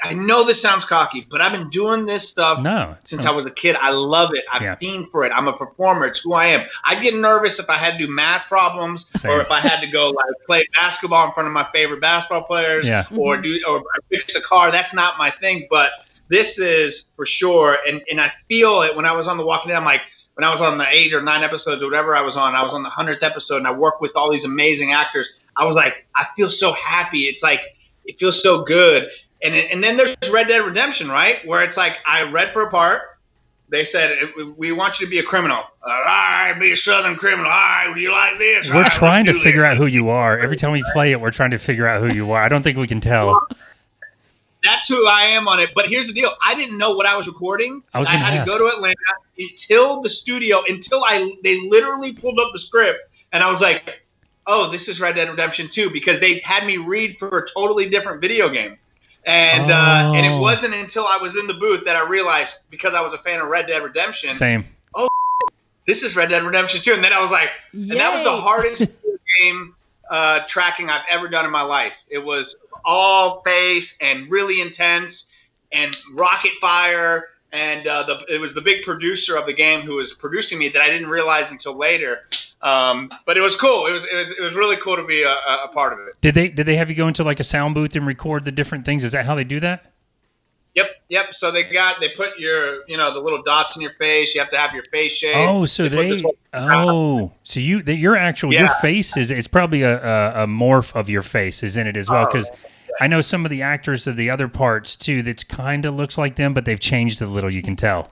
I know this sounds cocky, but I've been doing this stuff since I was a kid. I love it. I've been for it. I'm a performer. It's who I am. I'd get nervous if I had to do math problems or if I had to go play basketball in front of my favorite basketball players or fix a car. That's not my thing, but this is for sure. And I feel it when I was on The Walking Dead. I'm like, when I was on the 8 or 9 episodes or whatever I was on the 100th episode, and I worked with all these amazing actors. I was like, I feel so happy. It's like, it feels so good. And then there's Red Dead Redemption, right? Where it's like, I read for a part. They said, "We want you to be a criminal." All right, be a Southern criminal. All right, do you like this? We're trying to figure out who you are. Every time we play it, we're trying to figure out who you are. I don't think we can tell. That's who I am on it. But here's the deal. I didn't know what I was recording. I had to go to Atlanta until they literally pulled up the script. And I was like, "Oh, this is Red Dead Redemption 2," because they had me read for a totally different video game. And it wasn't until I was in the booth that I realized, because I was a fan of Red Dead Redemption. Same. Oh, this is Red Dead Redemption 2. And then I was like, and that was the hardest game tracking I've ever done in my life. It was all face and really intense and rocket fire. And it was the big producer of the game who was producing me that I didn't realize until later. But it was cool. It was really cool to be a part of it. Did they have you go into like a sound booth and record the different things? Is that how they do that? Yep. So they put your, the little dots in your face. You have to have your face shaved. Oh, so so your actual your face is probably a morph of your face, isn't it as well? Because I know some of the actors of the other parts too. That's kind of looks like them, but they've changed a little. You can tell.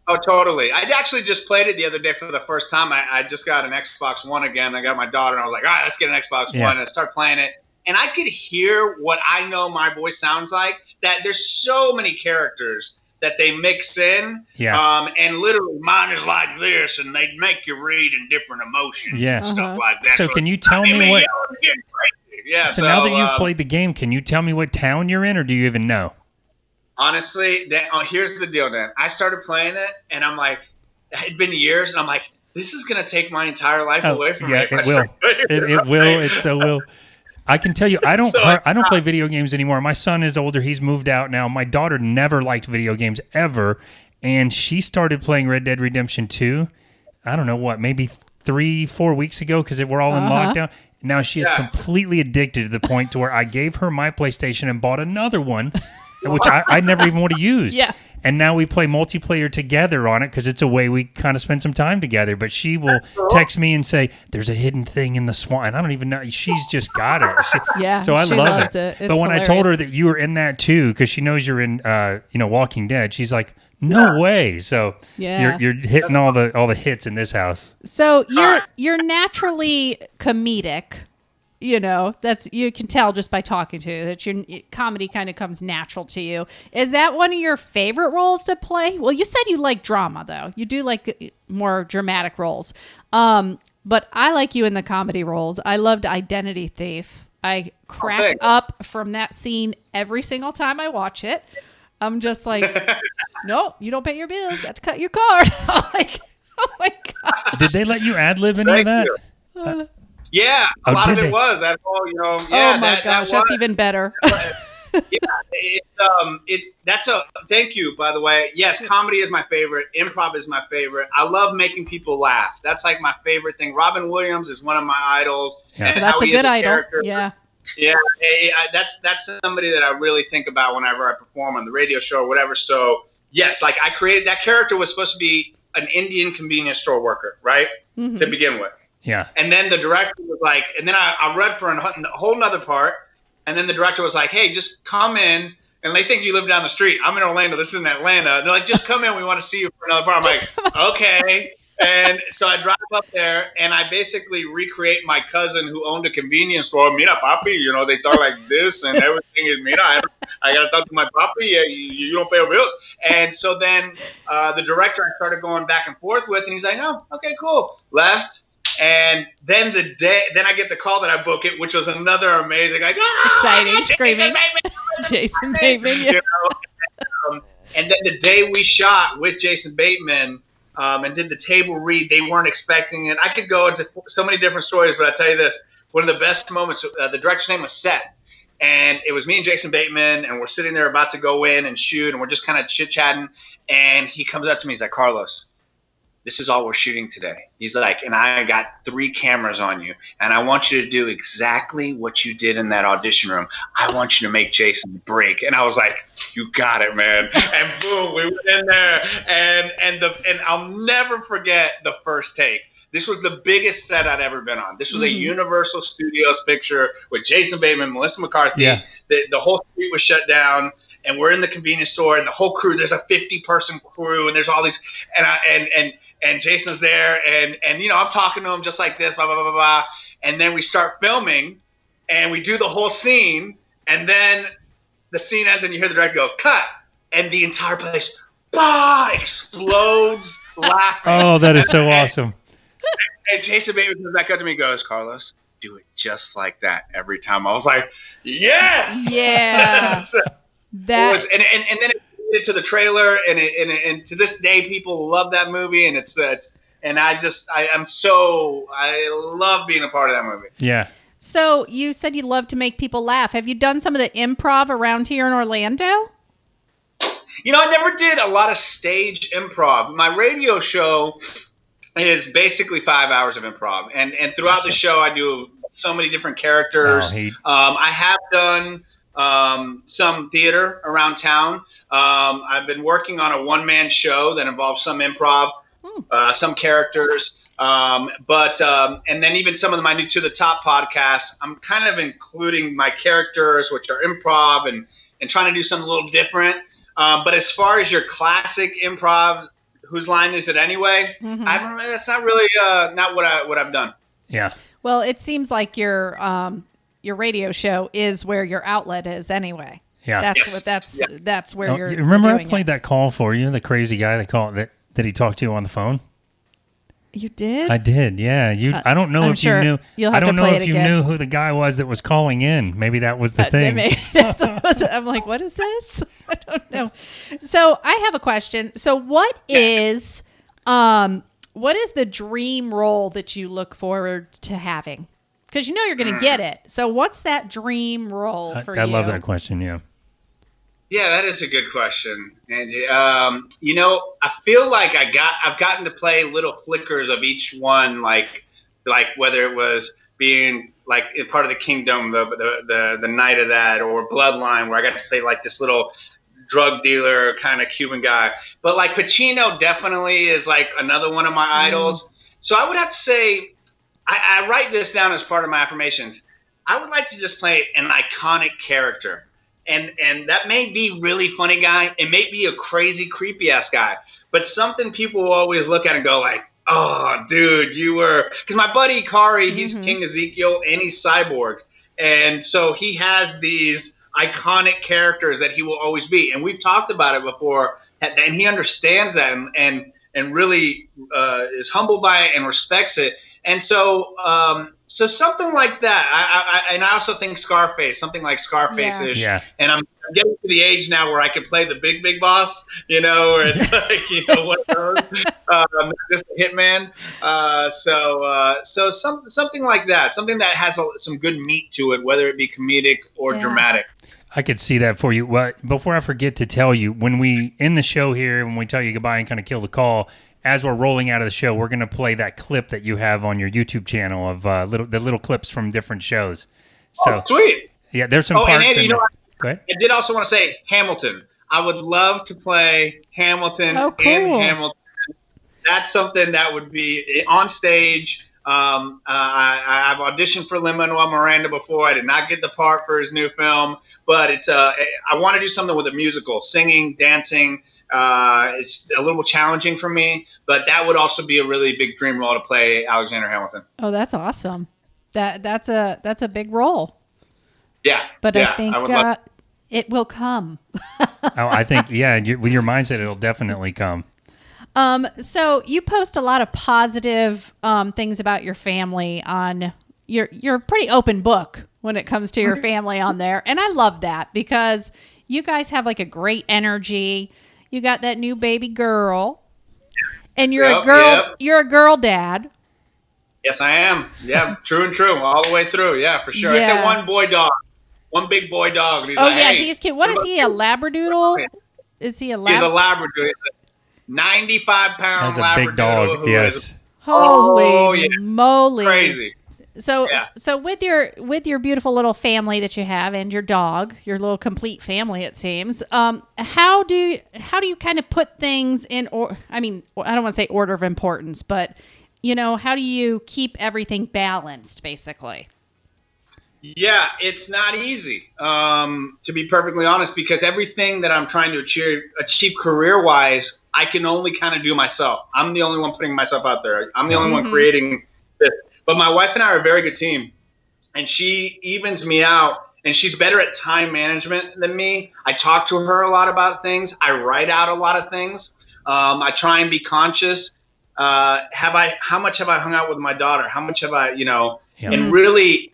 Oh, totally. I actually just played it the other day for the first time. I just got an Xbox One again. I got my daughter, and I was like, "All right, let's get an Xbox One." And I started playing it. And I could hear what I know my voice sounds like, that there's so many characters that they mix in. Yeah. And literally mine is like this, and they make you read in different emotions and stuff like that. So can you tell me what... Yeah. So now that you've played the game, can you tell me what town you're in, or do you even know? honestly, here's the deal, Dan. I started playing it, and I'm like, it had been years, and I'm like, this is going to take my entire life away from me. Yeah, it will. It will. It so will. I can tell you, I don't play video games anymore. My son is older. He's moved out now. My daughter never liked video games ever, and she started playing Red Dead Redemption 2. I don't know what, maybe 3-4 weeks ago because we're all in lockdown. Now she is completely addicted to the point to where I gave her my PlayStation and bought another one, which I never even would have used. Yeah. And now we play multiplayer together on it because it's a way we kind of spend some time together. But she will text me and say, there's a hidden thing in the swamp. And I don't even know. She's just got it. So I love it. But when I told her that you were in that too, because she knows you're in Walking Dead, she's like, no way. So you're hitting all the hits in this house. So you're naturally comedic. You can tell just by talking to you that your comedy kind of comes natural to you. Is that one of your favorite roles to play? Well, you said you like drama, though. You do like more dramatic roles. But I like you in the comedy roles. I loved Identity Thief. I crack up from that scene every single time I watch it. I'm just like, no, you don't pay your bills. Got to cut your card. I'm like, oh my God. Did they let you ad-lib any of that? Yeah, a lot of it was. That's all, oh my gosh, that's even better. Thank you, by the way. Yes, comedy is my favorite. Improv is my favorite. I love making people laugh. That's like my favorite thing. Robin Williams is one of my idols. Yeah. And that's a good idol. Character. Yeah. Yeah, that's somebody that I really think about whenever I perform on the radio show or whatever. So yes, like I created that character was supposed to be an Indian convenience store worker, right? Mm-hmm. To begin with. Yeah. And then the director was like, and then I read for a whole nother part. And then the director was like, hey, just come in. And they think you live down the street. I'm in Orlando. This is in Atlanta. They're like, just come in. We want to see you for another part. I'm like, okay. And so I drive up there, and I basically recreate my cousin who owned a convenience store. Mira, papi, they talk like this, and everything is, mira, I got to talk to my papi. Yeah, you don't pay your bills. And so then the director I started going back and forth with, and he's like, oh, okay, cool. Left. And then I get the call that I book it, which was another amazing, like, exciting, screaming, Jason Bateman. Yeah. And then the day we shot with Jason Bateman and did the table read, they weren't expecting it. I could go into so many different stories, but I'll tell you this: one of the best moments. The director's name was Seth, and it was me and Jason Bateman, and we're sitting there about to go in and shoot, and we're just kind of chit chatting, and he comes up to me, he's like, Carlos, this is all we're shooting today. He's like, and I got 3 cameras on you, and I want you to do exactly what you did in that audition room. I want you to make Jason break. And I was like, you got it, man. And boom, we went in there, and I'll never forget the first take. This was the biggest set I'd ever been on. This was a Universal Studios picture with Jason Bateman, Melissa McCarthy. Yeah. The whole street was shut down, and we're in the convenience store, and the whole crew. There's a 50-person crew, and there's all these, and Jason's there, and I'm talking to him just like this, blah blah blah blah blah, and then we start filming, and we do the whole scene, and then the scene ends, and you hear the director go cut, and the entire place explodes laughing. Oh, that is so awesome. And Jason Bateman comes back up to me and goes, Carlos, do it just like that every time. I was like, yes! Yeah. And then it made it to the trailer, and to this day, people love that movie, and I love being a part of that movie. Yeah. So you said you love to make people laugh. Have you done some of the improv around here in Orlando? I never did a lot of stage improv. My radio show is basically 5 hours of improv, and throughout the show I do so many different characters. I have done some theater around town. I've been working on a one-man show that involves some improv, some characters, and then even some of my New to the Top podcasts, I'm kind of including my characters, which are improv, and trying to do something a little different. But as far as your classic improv, whose line is it anyway? That's not really not what I've done. Yeah. Well, it seems like your radio show is where your outlet is anyway. Yeah. That's where you're. Remember, doing I played that call for you, the crazy guy that he talked to you on the phone. You did? I did. Yeah. I don't know if you knew. I don't know if you knew who the guy was that was calling in. Maybe that was the thing. I'm like, what is this? I don't know. So I have a question. So what is the dream role that you look forward to having? Because you know you're going to get it. So what's that dream role for you? I love that question. Yeah. Yeah, that is a good question, Angie. I feel like I've gotten to play little flickers of each one, like whether it was being like in part of the Kingdom, the night of that, or Bloodline, where I got to play like this little drug dealer kind of Cuban guy. But like Pacino definitely is like another one of my idols. So I would have to say, I write this down as part of my affirmations. I would like to just play an iconic character. And that may be really funny guy. It may be a crazy, creepy ass guy, but something people will always look at and go like, oh, dude, you were, because my buddy Kari, he's King Ezekiel and he's Cyborg. And so he has these iconic characters that he will always be. And we've talked about it before, and he understands that and really is humbled by it and respects it. And so, so something like that. I also think Scarface, something like Scarface-ish. Yeah. And I'm getting to the age now where I can play the big boss, where it's like, one of those, not just a hitman. So something like that, something that has some good meat to it, whether it be comedic or dramatic. I could see that for you. Well, before I forget to tell you, when we end the show here, when we tell you goodbye and kind of kill the call, as we're rolling out of the show, we're going to play that clip that you have on your YouTube channel of the little clips from different shows. So, sweet. Yeah, there's some parts. And Andy, Go ahead. I did also want to say Hamilton. I would love to play Hamilton in Hamilton. That's something that would be on stage. I've auditioned for Lin-Manuel Miranda before. I did not get the part for his new film, but I want to do something with a musical, singing, dancing. It's a little challenging for me, but that would also be a really big dream role to play Alexander Hamilton. Oh, that's awesome. That's a big role. Yeah. But I think it will come. I think, with your mindset, it'll definitely come. So you post a lot of positive things about your family on you're a pretty open book when it comes to your family on there. And I love that because you guys have like a great energy. You got that new baby girl, and you're a girl. Yep. You're a girl dad. Yes, I am. Yeah, true and true, all the way through. Yeah, for sure. Yeah. Except one boy dog, one big boy dog. He's he's cute. What is he? A Labradoodle? Is he a Labradoodle? He's a Labradoodle. He's a 95-pound Labradoodle. That's a big dog. Yes. Holy moly! Crazy. So with your beautiful little family that you have and your dog, your little complete family, it seems. How do you kind of put things in? I don't want to say order of importance, but how do you keep everything balanced, basically? Yeah, it's not easy, to be perfectly honest, because everything that I'm trying to achieve career-wise, I can only kind of do myself. I'm the only one putting myself out there. I'm the only one creating this. But my wife and I are a very good team, and she evens me out, and she's better at time management than me. I talk to her a lot about things. I write out a lot of things. I try and be conscious. How much have I hung out with my daughter? How much have I, and really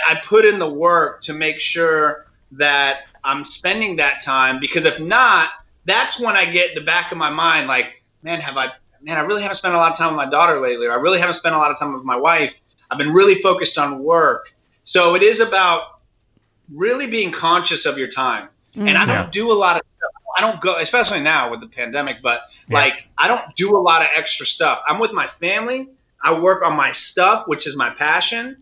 I put in the work to make sure that I'm spending that time, because if not, that's when I get the back of my mind like, I really haven't spent a lot of time with my daughter lately, or I really haven't spent a lot of time with my wife. I've been really focused on work. So it is about really being conscious of your time. Mm-hmm. And I don't do a lot of stuff. I don't go, especially now with the pandemic, but I don't do a lot of extra stuff. I'm with my family. I work on my stuff, which is my passion,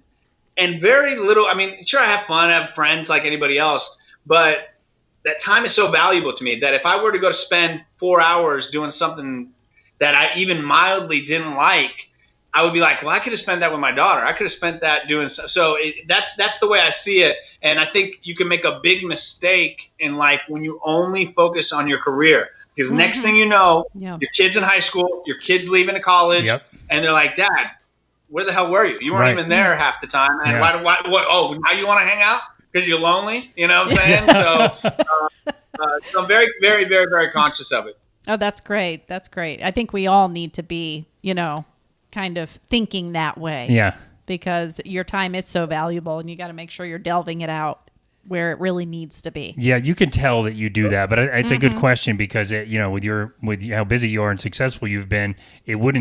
and very little. Sure, I have fun. I have friends like anybody else, but that time is so valuable to me that if I were to go to spend 4 hours doing something that I even mildly didn't like, I would be like, well, I could have spent that with my daughter. I could have spent that doing so. That's the way I see it. And I think you can make a big mistake in life when you only focus on your career. Because next thing you know, your kid's in high school, your kid's leaving to college, and they're like, Dad, where the hell were you? You weren't even there half the time. And why, oh, now you want to hang out because you're lonely? You know what I'm saying? So I'm very, very, very, very conscious of it. Oh, that's great. That's great. I think we all need to be, kind of thinking that way. Yeah. Because your time is so valuable and you got to make sure you're delving it out where it really needs to be. Yeah, you can tell that you do that, but it's a good question because with how busy you are and successful you've been, it would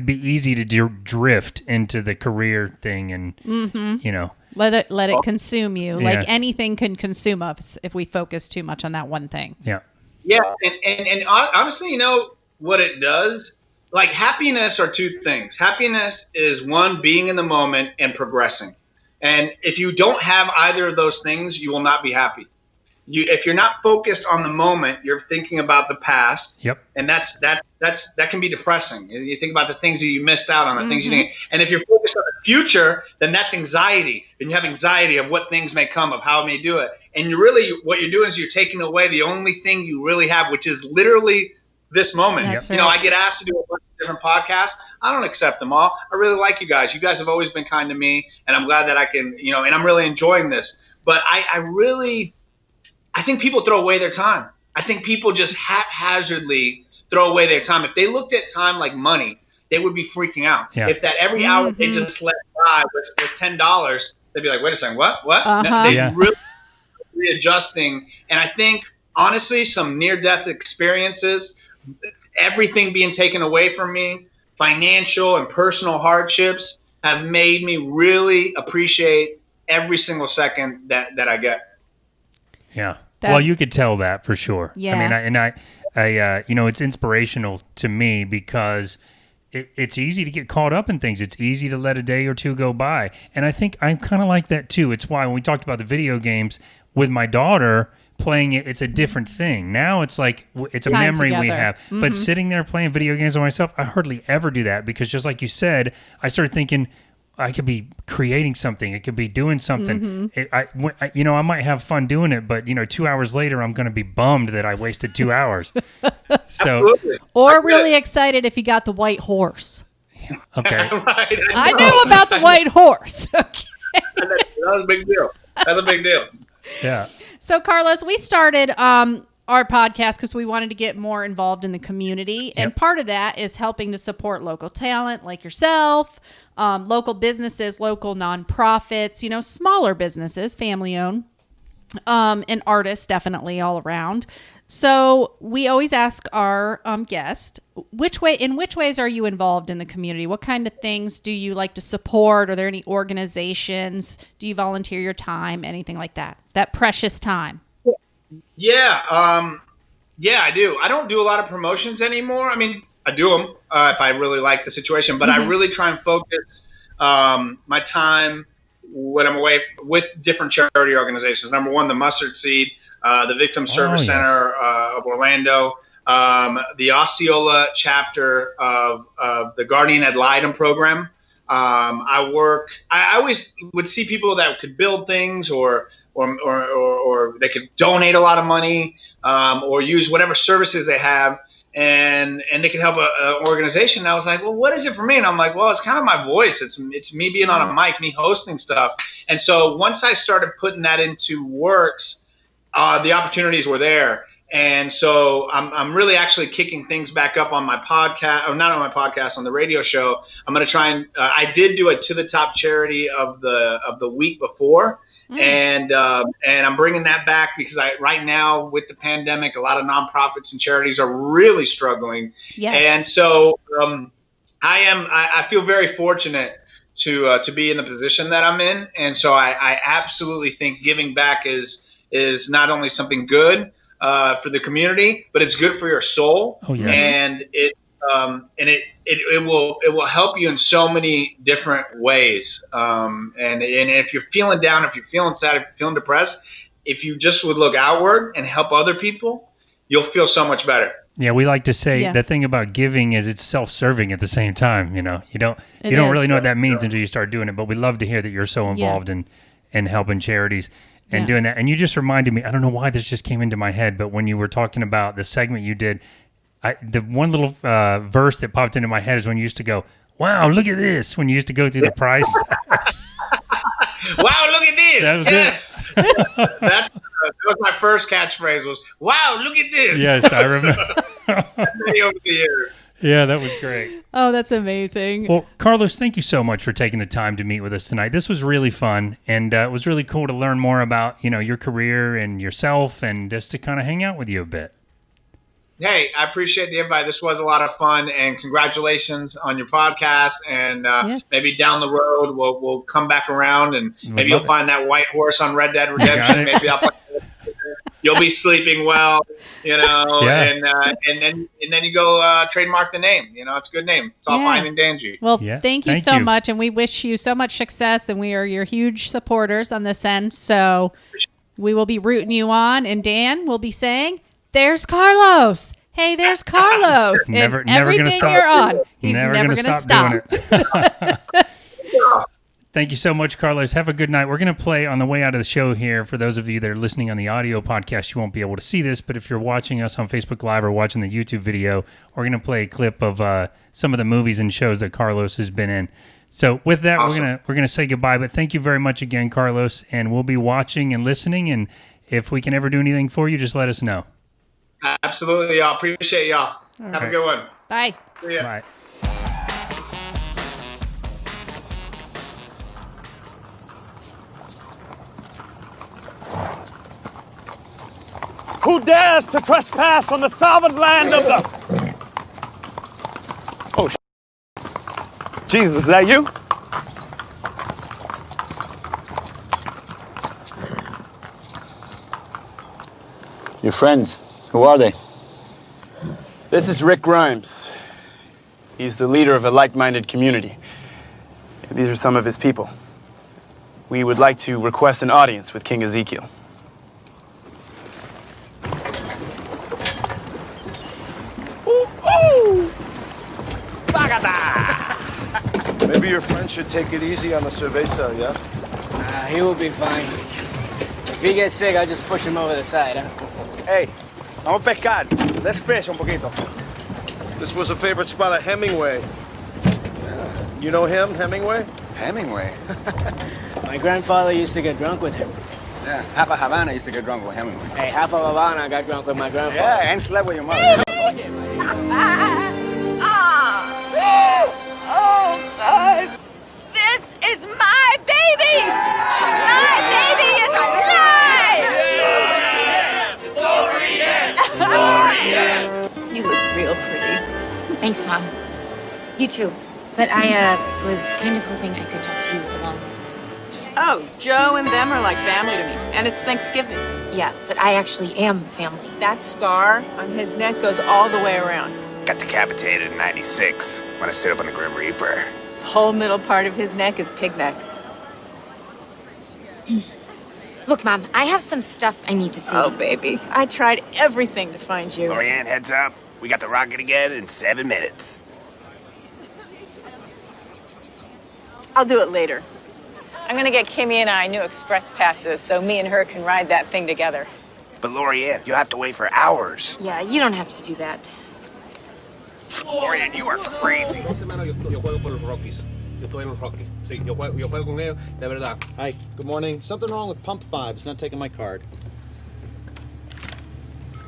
be easy to drift into the career thing and let it consume you. Yeah. Like anything can consume us if we focus too much on that one thing. Yeah. Yeah, and honestly, you know what it does? Like happiness are two things. Happiness is one, being in the moment and progressing. And if you don't have either of those things, you will not be happy. If you're not focused on the moment, you're thinking about the past. Yep. And that can be depressing. You think about the things that you missed out on, the things you didn't. And if you're focused on the future, then that's anxiety. And you have anxiety of what things may come, of how it may do it. And what you're doing is you're taking away the only thing you really have, which is literally this moment. That's right. I get asked to do a bunch of different podcasts. I don't accept them all. I really like you guys. You guys have always been kind to me, and I'm glad that I can, and I'm really enjoying this. But I think people throw away their time. I think people just haphazardly throw away their time. If they looked at time like money, they would be freaking out. Yeah. If that every hour they just let by was $10, they'd be like, wait a second, what? They really readjusting. And I think, honestly, some near-death experiences, everything being taken away from me, financial and personal hardships, have made me really appreciate every single second that I get. Yeah. Well, you could tell that for sure. Yeah. I mean, it's inspirational to me because it's easy to get caught up in things. It's easy to let a day or two go by. And I think I'm kind of like that too. It's why when we talked about the video games with my daughter playing it, it's a different thing. Now it's like, it's a memory together. We have. But sitting there playing video games on myself, I hardly ever do that because just like you said, I started thinking, I could be creating something. It could be doing something. I might have fun doing it, but 2 hours later, I'm going to be bummed that I wasted 2 hours. So, or really excited if you got the white horse. Okay. Right, I know about the white horse. Okay. That was a big deal. That's a big deal. Yeah. So, Carlos, we started our podcast because we wanted to get more involved in the community. And part of that is helping to support local talent like yourself, local businesses, local nonprofits, smaller businesses, family-owned, and artists definitely all around. So we always ask our guest, in which ways are you involved in the community? What kind of things do you like to support? Are there any organizations? Do you volunteer your time? Anything like that? That precious time. Yeah. I do. I don't do a lot of promotions anymore. I mean, I do them if I really like the situation, but I really try and focus my time when I'm away with different charity organizations. Number one, the Mustard Seed, the Victim Service Center of Orlando, the Osceola chapter of the Guardian Ad Litem program. I always would see people that could build things or they could donate a lot of money or use whatever services they have. And they could help an organization. And I was like, well, what is it for me? And I'm like, well, it's kind of my voice. It's me being on a mic, me hosting stuff. And so once I started putting that into works, the opportunities were there. And so I'm really actually kicking things back up on my podcast, or not on my podcast, on the radio show. I'm going to try and I did do a To the Top charity of the week before. And I'm bringing that back because right now with the pandemic, a lot of nonprofits and charities are really struggling. Yes. And so I feel very fortunate to be in the position that I'm in. And so I absolutely think giving back is not only something good for the community, but it's good for your soul. Oh, yes. And it will help you in so many different ways. And if you're feeling down, if you're feeling sad, if you're feeling depressed, if you just would look outward and help other people, you'll feel so much better. Yeah, we like to say the thing about giving is it's self-serving at the same time. You don't really know what that means until you start doing it. But we love to hear that you're so involved in helping charities and doing that. And you just reminded me, I don't know why this just came into my head, but when you were talking about the segment you did, the one little verse that popped into my head is when you used to go, "Wow, look at this!" When you used to go through the price. Wow, look at this! That was it. That was my first catchphrase. Was "Wow, look at this!" Yes, I remember. Over the years. Yeah, that was great. Oh, that's amazing. Well, Carlos, thank you so much for taking the time to meet with us tonight. This was really fun, and it was really cool to learn more about, your career and yourself, and just to kind of hang out with you a bit. Hey, I appreciate the invite. This was a lot of fun, and congratulations on your podcast. And maybe down the road we'll come back around, and maybe you'll find that white horse on Red Dead Redemption. Maybe you'll be sleeping well, and then you go trademark the name. It's a good name. It's all fine and dandy. Well, thank you so much, and we wish you so much success, and we are your huge supporters on this end. So we will be rooting you on, and Dan will be saying, "There's Carlos. Hey, there's Carlos." never everything gonna stop. You're on. He's never going to stop. Doing it. Thank you so much, Carlos. Have a good night. We're going to play on the way out of the show here. For those of you that are listening on the audio podcast, you won't be able to see this, but if you're watching us on Facebook Live or watching the YouTube video, we're going to play a clip of some of the movies and shows that Carlos has been in. So with that, awesome. we're gonna say goodbye. But thank you very much again, Carlos, and we'll be watching and listening. And if we can ever do anything for you, just let us know. Absolutely, y'all. Appreciate y'all. Have a good one. Bye. See ya. Bye. Who dares to trespass on the sovereign land of the... Oh, Jesus, is that you? Your friends, who are they? This is Rick Grimes. He's the leader of a like-minded community. These are some of his people. We would like to request an audience with King Ezekiel. Maybe your friend should take it easy on the cerveza, yeah? He will be fine. If he gets sick, I'll just push him over the side, huh? Hey, vamos a pescar. Let's fish un poquito. This was a favorite spot of Hemingway. You know him, Hemingway? Hemingway? My grandfather used to get drunk with him. Yeah, half of Havana used to get drunk with Hemingway. Hey, half of Havana got drunk with my grandfather. Yeah, and slept with your mother. Oh, God. This is my baby! My baby is alive! You look real pretty. Thanks, Mom. You too. But I was kind of hoping I could talk to you alone. Oh, Joe and them are like family to me. And it's Thanksgiving. Yeah, but I actually am family. That scar on his neck goes all the way around. Got decapitated in '96 when I stood up on the Grim Reaper. The whole middle part of his neck is pig neck. Look, Mom, I have some stuff I need to see. Oh, baby. I tried everything to find you. Lorianne, heads up. We got the rocket again in 7 minutes. I'll do it later. I'm gonna get Kimmy and I new express passes so me and her can ride that thing together. But Lorianne, you'll have to wait for hours. Yeah, you don't have to do that. Lorianne, you are crazy. Hi, good morning. Something wrong with pump 5. It's not taking my card.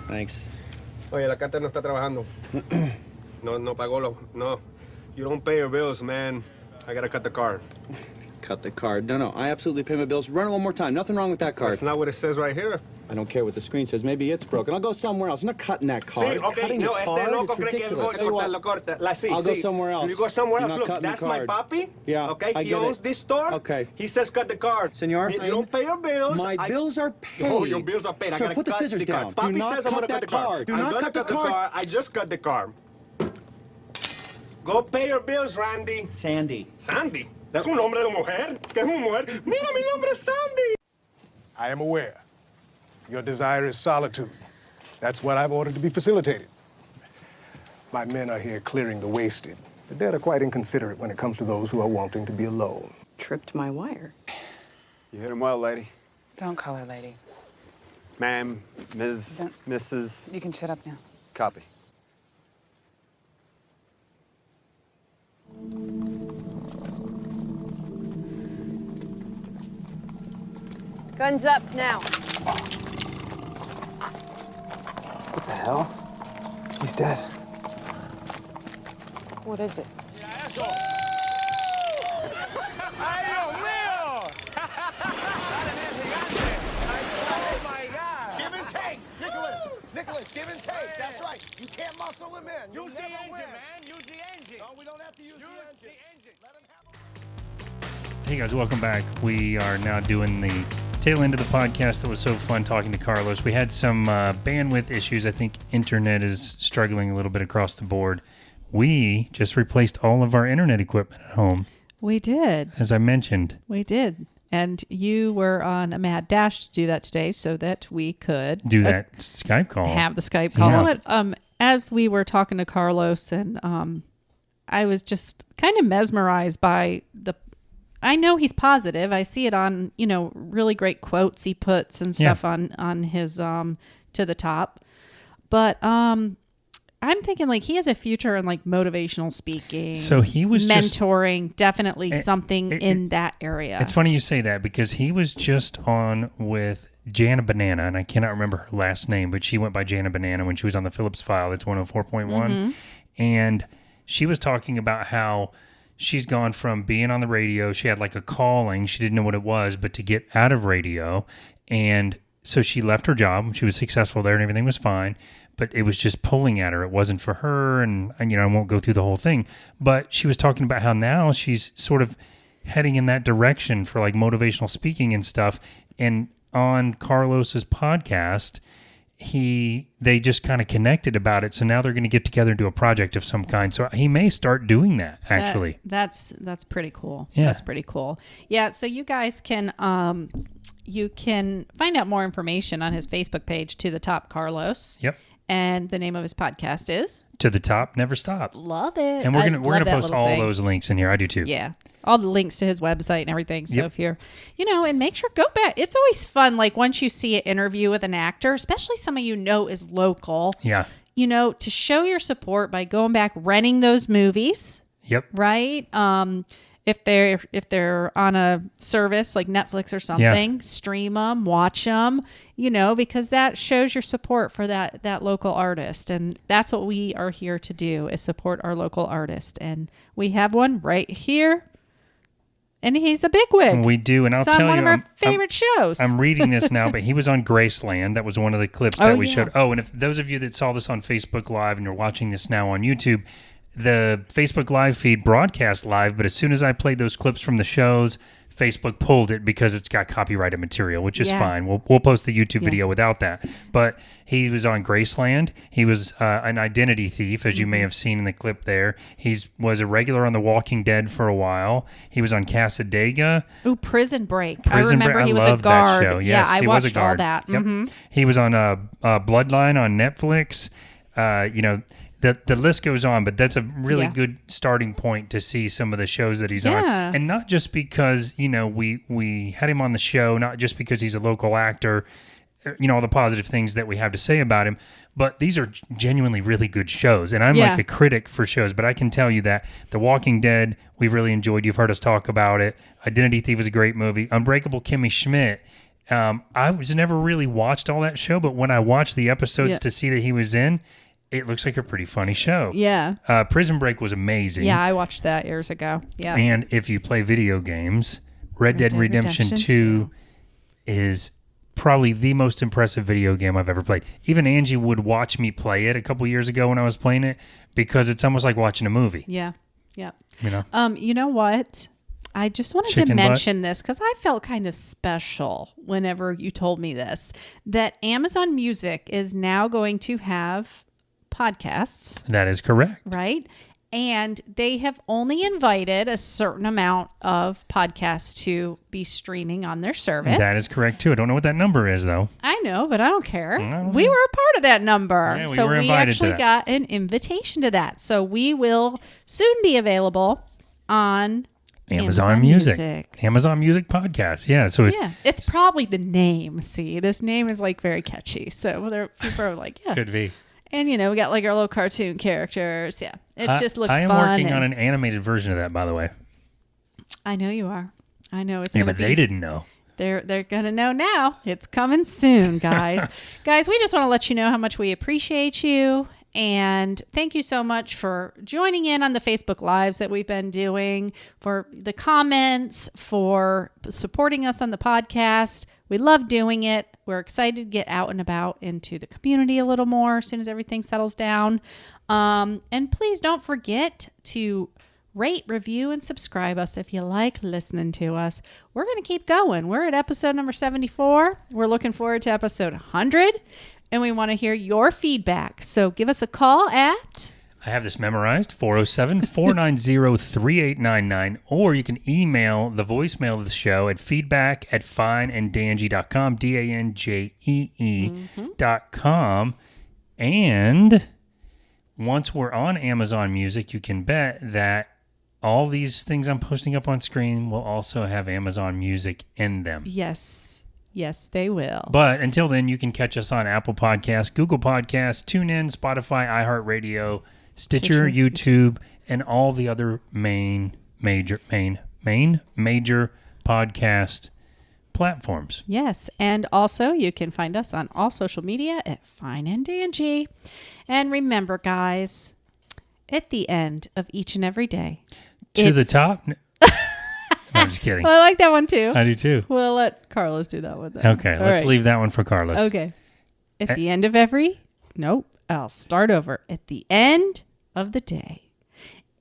Thanks. Oye, la carta no está trabajando. No pagó no. You don't pay your bills, man. I gotta cut the card. Cut the card. No, I absolutely pay my bills. Run it one more time. Nothing wrong with that card. That's not what it says right here. I don't care what the screen says. Maybe it's broken. I'll go somewhere else. I'm not cutting that card. Sí, okay. Cutting No, the card? loco It's cree que ridiculous. lo corta. I'll go somewhere else. You go somewhere You're else. not Look, cutting the that's my card. papi. Yeah, Okay, I he get owns it. this store. Okay. He says cut the card. Senor, you don't pay your bills. My bills are paid. Oh, your bills are paid. Sir, I gotta put the cut scissors down. Card. Do Papi not says I'm cut gonna cut that the card. card. Do I'm not gonna cut the cut the card. card. I just cut the card. Go pay your bills, Randy. Sandy. Sandy. ¿Es un nombre de mujer? ¿Qué es una mujer? Mira, mi nombre es Sandy. I am aware. Your desire is solitude. That's what I've ordered to be facilitated. My men are here clearing the wasted. The dead are quite inconsiderate when it comes to those who are wanting to be alone. Tripped my wire. You hit him well, lady. Don't call her lady. Ma'am, Ms., Mrs. You can shut up now. Copy. Guns up now. What the hell? He's dead. What is it? ¡Ay, Dios mío! Oh, my God! Give and take! Nicholas, give and take. That's right. You can't muscle him in. Use the engine, man. Use the engine. No, we don't have to use the engine. Let him have Hey guys, welcome back. We are now doing the tail end of the podcast that was so fun talking to Carlos. We had some bandwidth issues. I think internet is struggling a little bit across the board. We just replaced all of our internet equipment at home. We did. As I mentioned. We did. And you were on a mad dash to do that today so that we could do that Skype call. Have the Skype call. Yeah. But, as we were talking to Carlos, and I was just kind of mesmerized by I know he's positive. I see it on, really great quotes he puts and stuff on his To the Top. But I'm thinking like he has a future in like motivational speaking. So he was mentoring, definitely something in that area. It's funny you say that because he was just on with Jana Banana, and I cannot remember her last name, but she went by Jana Banana when she was on the Phillips File. That's 104.1. Mm-hmm. And she was talking about how she's gone from being on the radio. She had like a calling. She didn't know what it was, but to get out of radio. And so she left her job. She was successful there and everything was fine. But it was just pulling at her. It wasn't for her. And I won't go through the whole thing. But she was talking about how now she's sort of heading in that direction for like motivational speaking and stuff. And on Carlos's podcast, they just kind of connected about it. So now they're going to get together and do a project of some kind. So he may start doing that, actually. That's pretty cool. Yeah. That's pretty cool. Yeah, so you guys can find out more information on his Facebook page, To the Top Carlos. Yep. And the name of his podcast is To the Top, Never Stop. Love it. And we're gonna post all those links in here. I do too. Yeah. All the links to his website and everything. So if you're, and make sure go back. It's always fun. Like once you see an interview with an actor, especially someone is local. Yeah. To show your support by going back, renting those movies. Yep. Right. If they're on a service like Netflix or something, stream them, watch them, because that shows your support for that local artist. And that's what we are here to do, is support our local artist. And we have one right here. And he's a bigwig. We do, and I'll tell you, one of our favorite shows. I'm reading this now, but he was on Graceland. That was one of the clips that we showed. Oh, and if those of you that saw this on Facebook Live and you're watching this now on YouTube, the Facebook Live feed broadcast live, but as soon as I played those clips from the shows, Facebook pulled it because it's got copyrighted material, which is fine. We'll post the YouTube video without that. But he was on Graceland. He was an identity thief, as you may have seen in the clip there. He was a regular on The Walking Dead for a while. He was on Casadega. Ooh, Prison Break. I remember he was a guard. That show. Yes, I watched all that. Yep. Mm-hmm. He was on Bloodline on Netflix. The list goes on, but that's a really good starting point to see some of the shows that he's on. And not just because, we had him on the show, not just because he's a local actor, all the positive things that we have to say about him, but these are genuinely really good shows. And I'm like a critic for shows, but I can tell you that The Walking Dead, we've really enjoyed. You've heard us talk about it. Identity Thief was a great movie. Unbreakable Kimmy Schmidt. I was never really watched all that show, but when I watched the episodes to see that he was in, it looks like a pretty funny show. Yeah. Prison Break was amazing. Yeah, I watched that years ago. Yeah. And if you play video games, Red Dead Redemption 2 is probably the most impressive video game I've ever played. Even Angie would watch me play it a couple years ago when I was playing it because it's almost like watching a movie. Yeah. Yeah. You know what? I just wanted to mention this because I felt kind of special whenever you told me this, that Amazon Music is now going to have podcasts. That is correct. Right? And they have only invited a certain amount of podcasts to be streaming on their service. That is correct, too. I don't know what that number is, though. I know, but I don't care. We were a part of that number. Yeah, so we actually got an invitation to that. So we will soon be available on Amazon Music. Amazon Music podcast. Yeah. So it's probably the name. See, this name is like very catchy. So people are like, yeah. Could be. And, we got like our little cartoon characters. Yeah. It just looks fun. I am working on an animated version of that, by the way. I know you are. I know it's but they didn't know. They're going to know now. It's coming soon, guys. Guys, we just want to let you know how much we appreciate you. And thank you so much for joining in on the Facebook Lives that we've been doing, for the comments, for supporting us on the podcast. We love doing it. We're excited to get out and about into the community a little more as soon as everything settles down. And please don't forget to rate, review, and subscribe us if you like listening to us. We're going to keep going. We're at episode number 74. We're looking forward to episode 100, and we want to hear your feedback. So give us a call at... I have this memorized, 407-490-3899, or you can email the voicemail of the show at feedback@fineanddangy.com, DANGEE.com. And once we're on Amazon Music, you can bet that all these things I'm posting up on screen will also have Amazon Music in them. Yes. Yes, they will. But until then, you can catch us on Apple Podcasts, Google Podcasts, TuneIn, Spotify, iHeartRadio, Stitcher, YouTube, and all the other major podcast platforms. Yes, and also you can find us on all social media at Fine and Dangy. And remember, guys, at the end of each and every day, to the top. No, I'm just kidding. Well, I like that one too. I do too. We'll let Carlos do that one then. Okay, let's leave that one for Carlos. Okay. At the end of every... Nope. I'll start over. At the end of the day,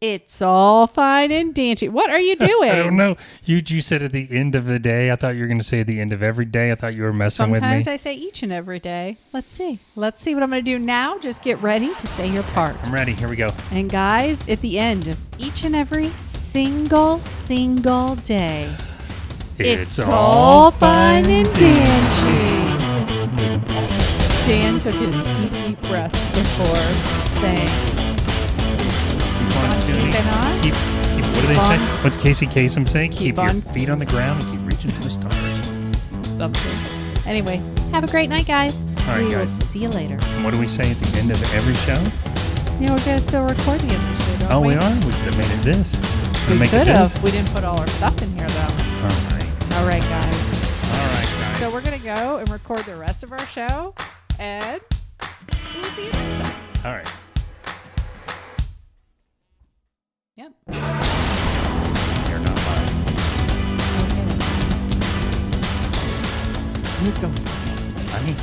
it's all fine and dandy. What are you doing? I don't know. You said at the end of the day. I thought you were going to say at the end of every day. I thought you were messing with me. Sometimes I say each and every day. Let's see what I'm going to do now. Just get ready to say your part. I'm ready. Here we go. And guys, at the end of each and every single day, it's all fine and dandy. Dan took a deep breath before saying, what do they say? What's Casey Kasem saying? Keep your on. feet on the ground and keep reaching for the stars. Something. Anyway, have a great night, guys. All right, we guys. will see you later. What do we say at the end of every show? Yeah, we're still recording it. Oh, we are? We could have made it this. We could have. We didn't put all our stuff in here, though. All All right, right. guys. All right, guys. So we're going to go and record the rest of our show, and we'll see you next time. All right. Yep. You're not lying. Okay. Who's going first? I mean...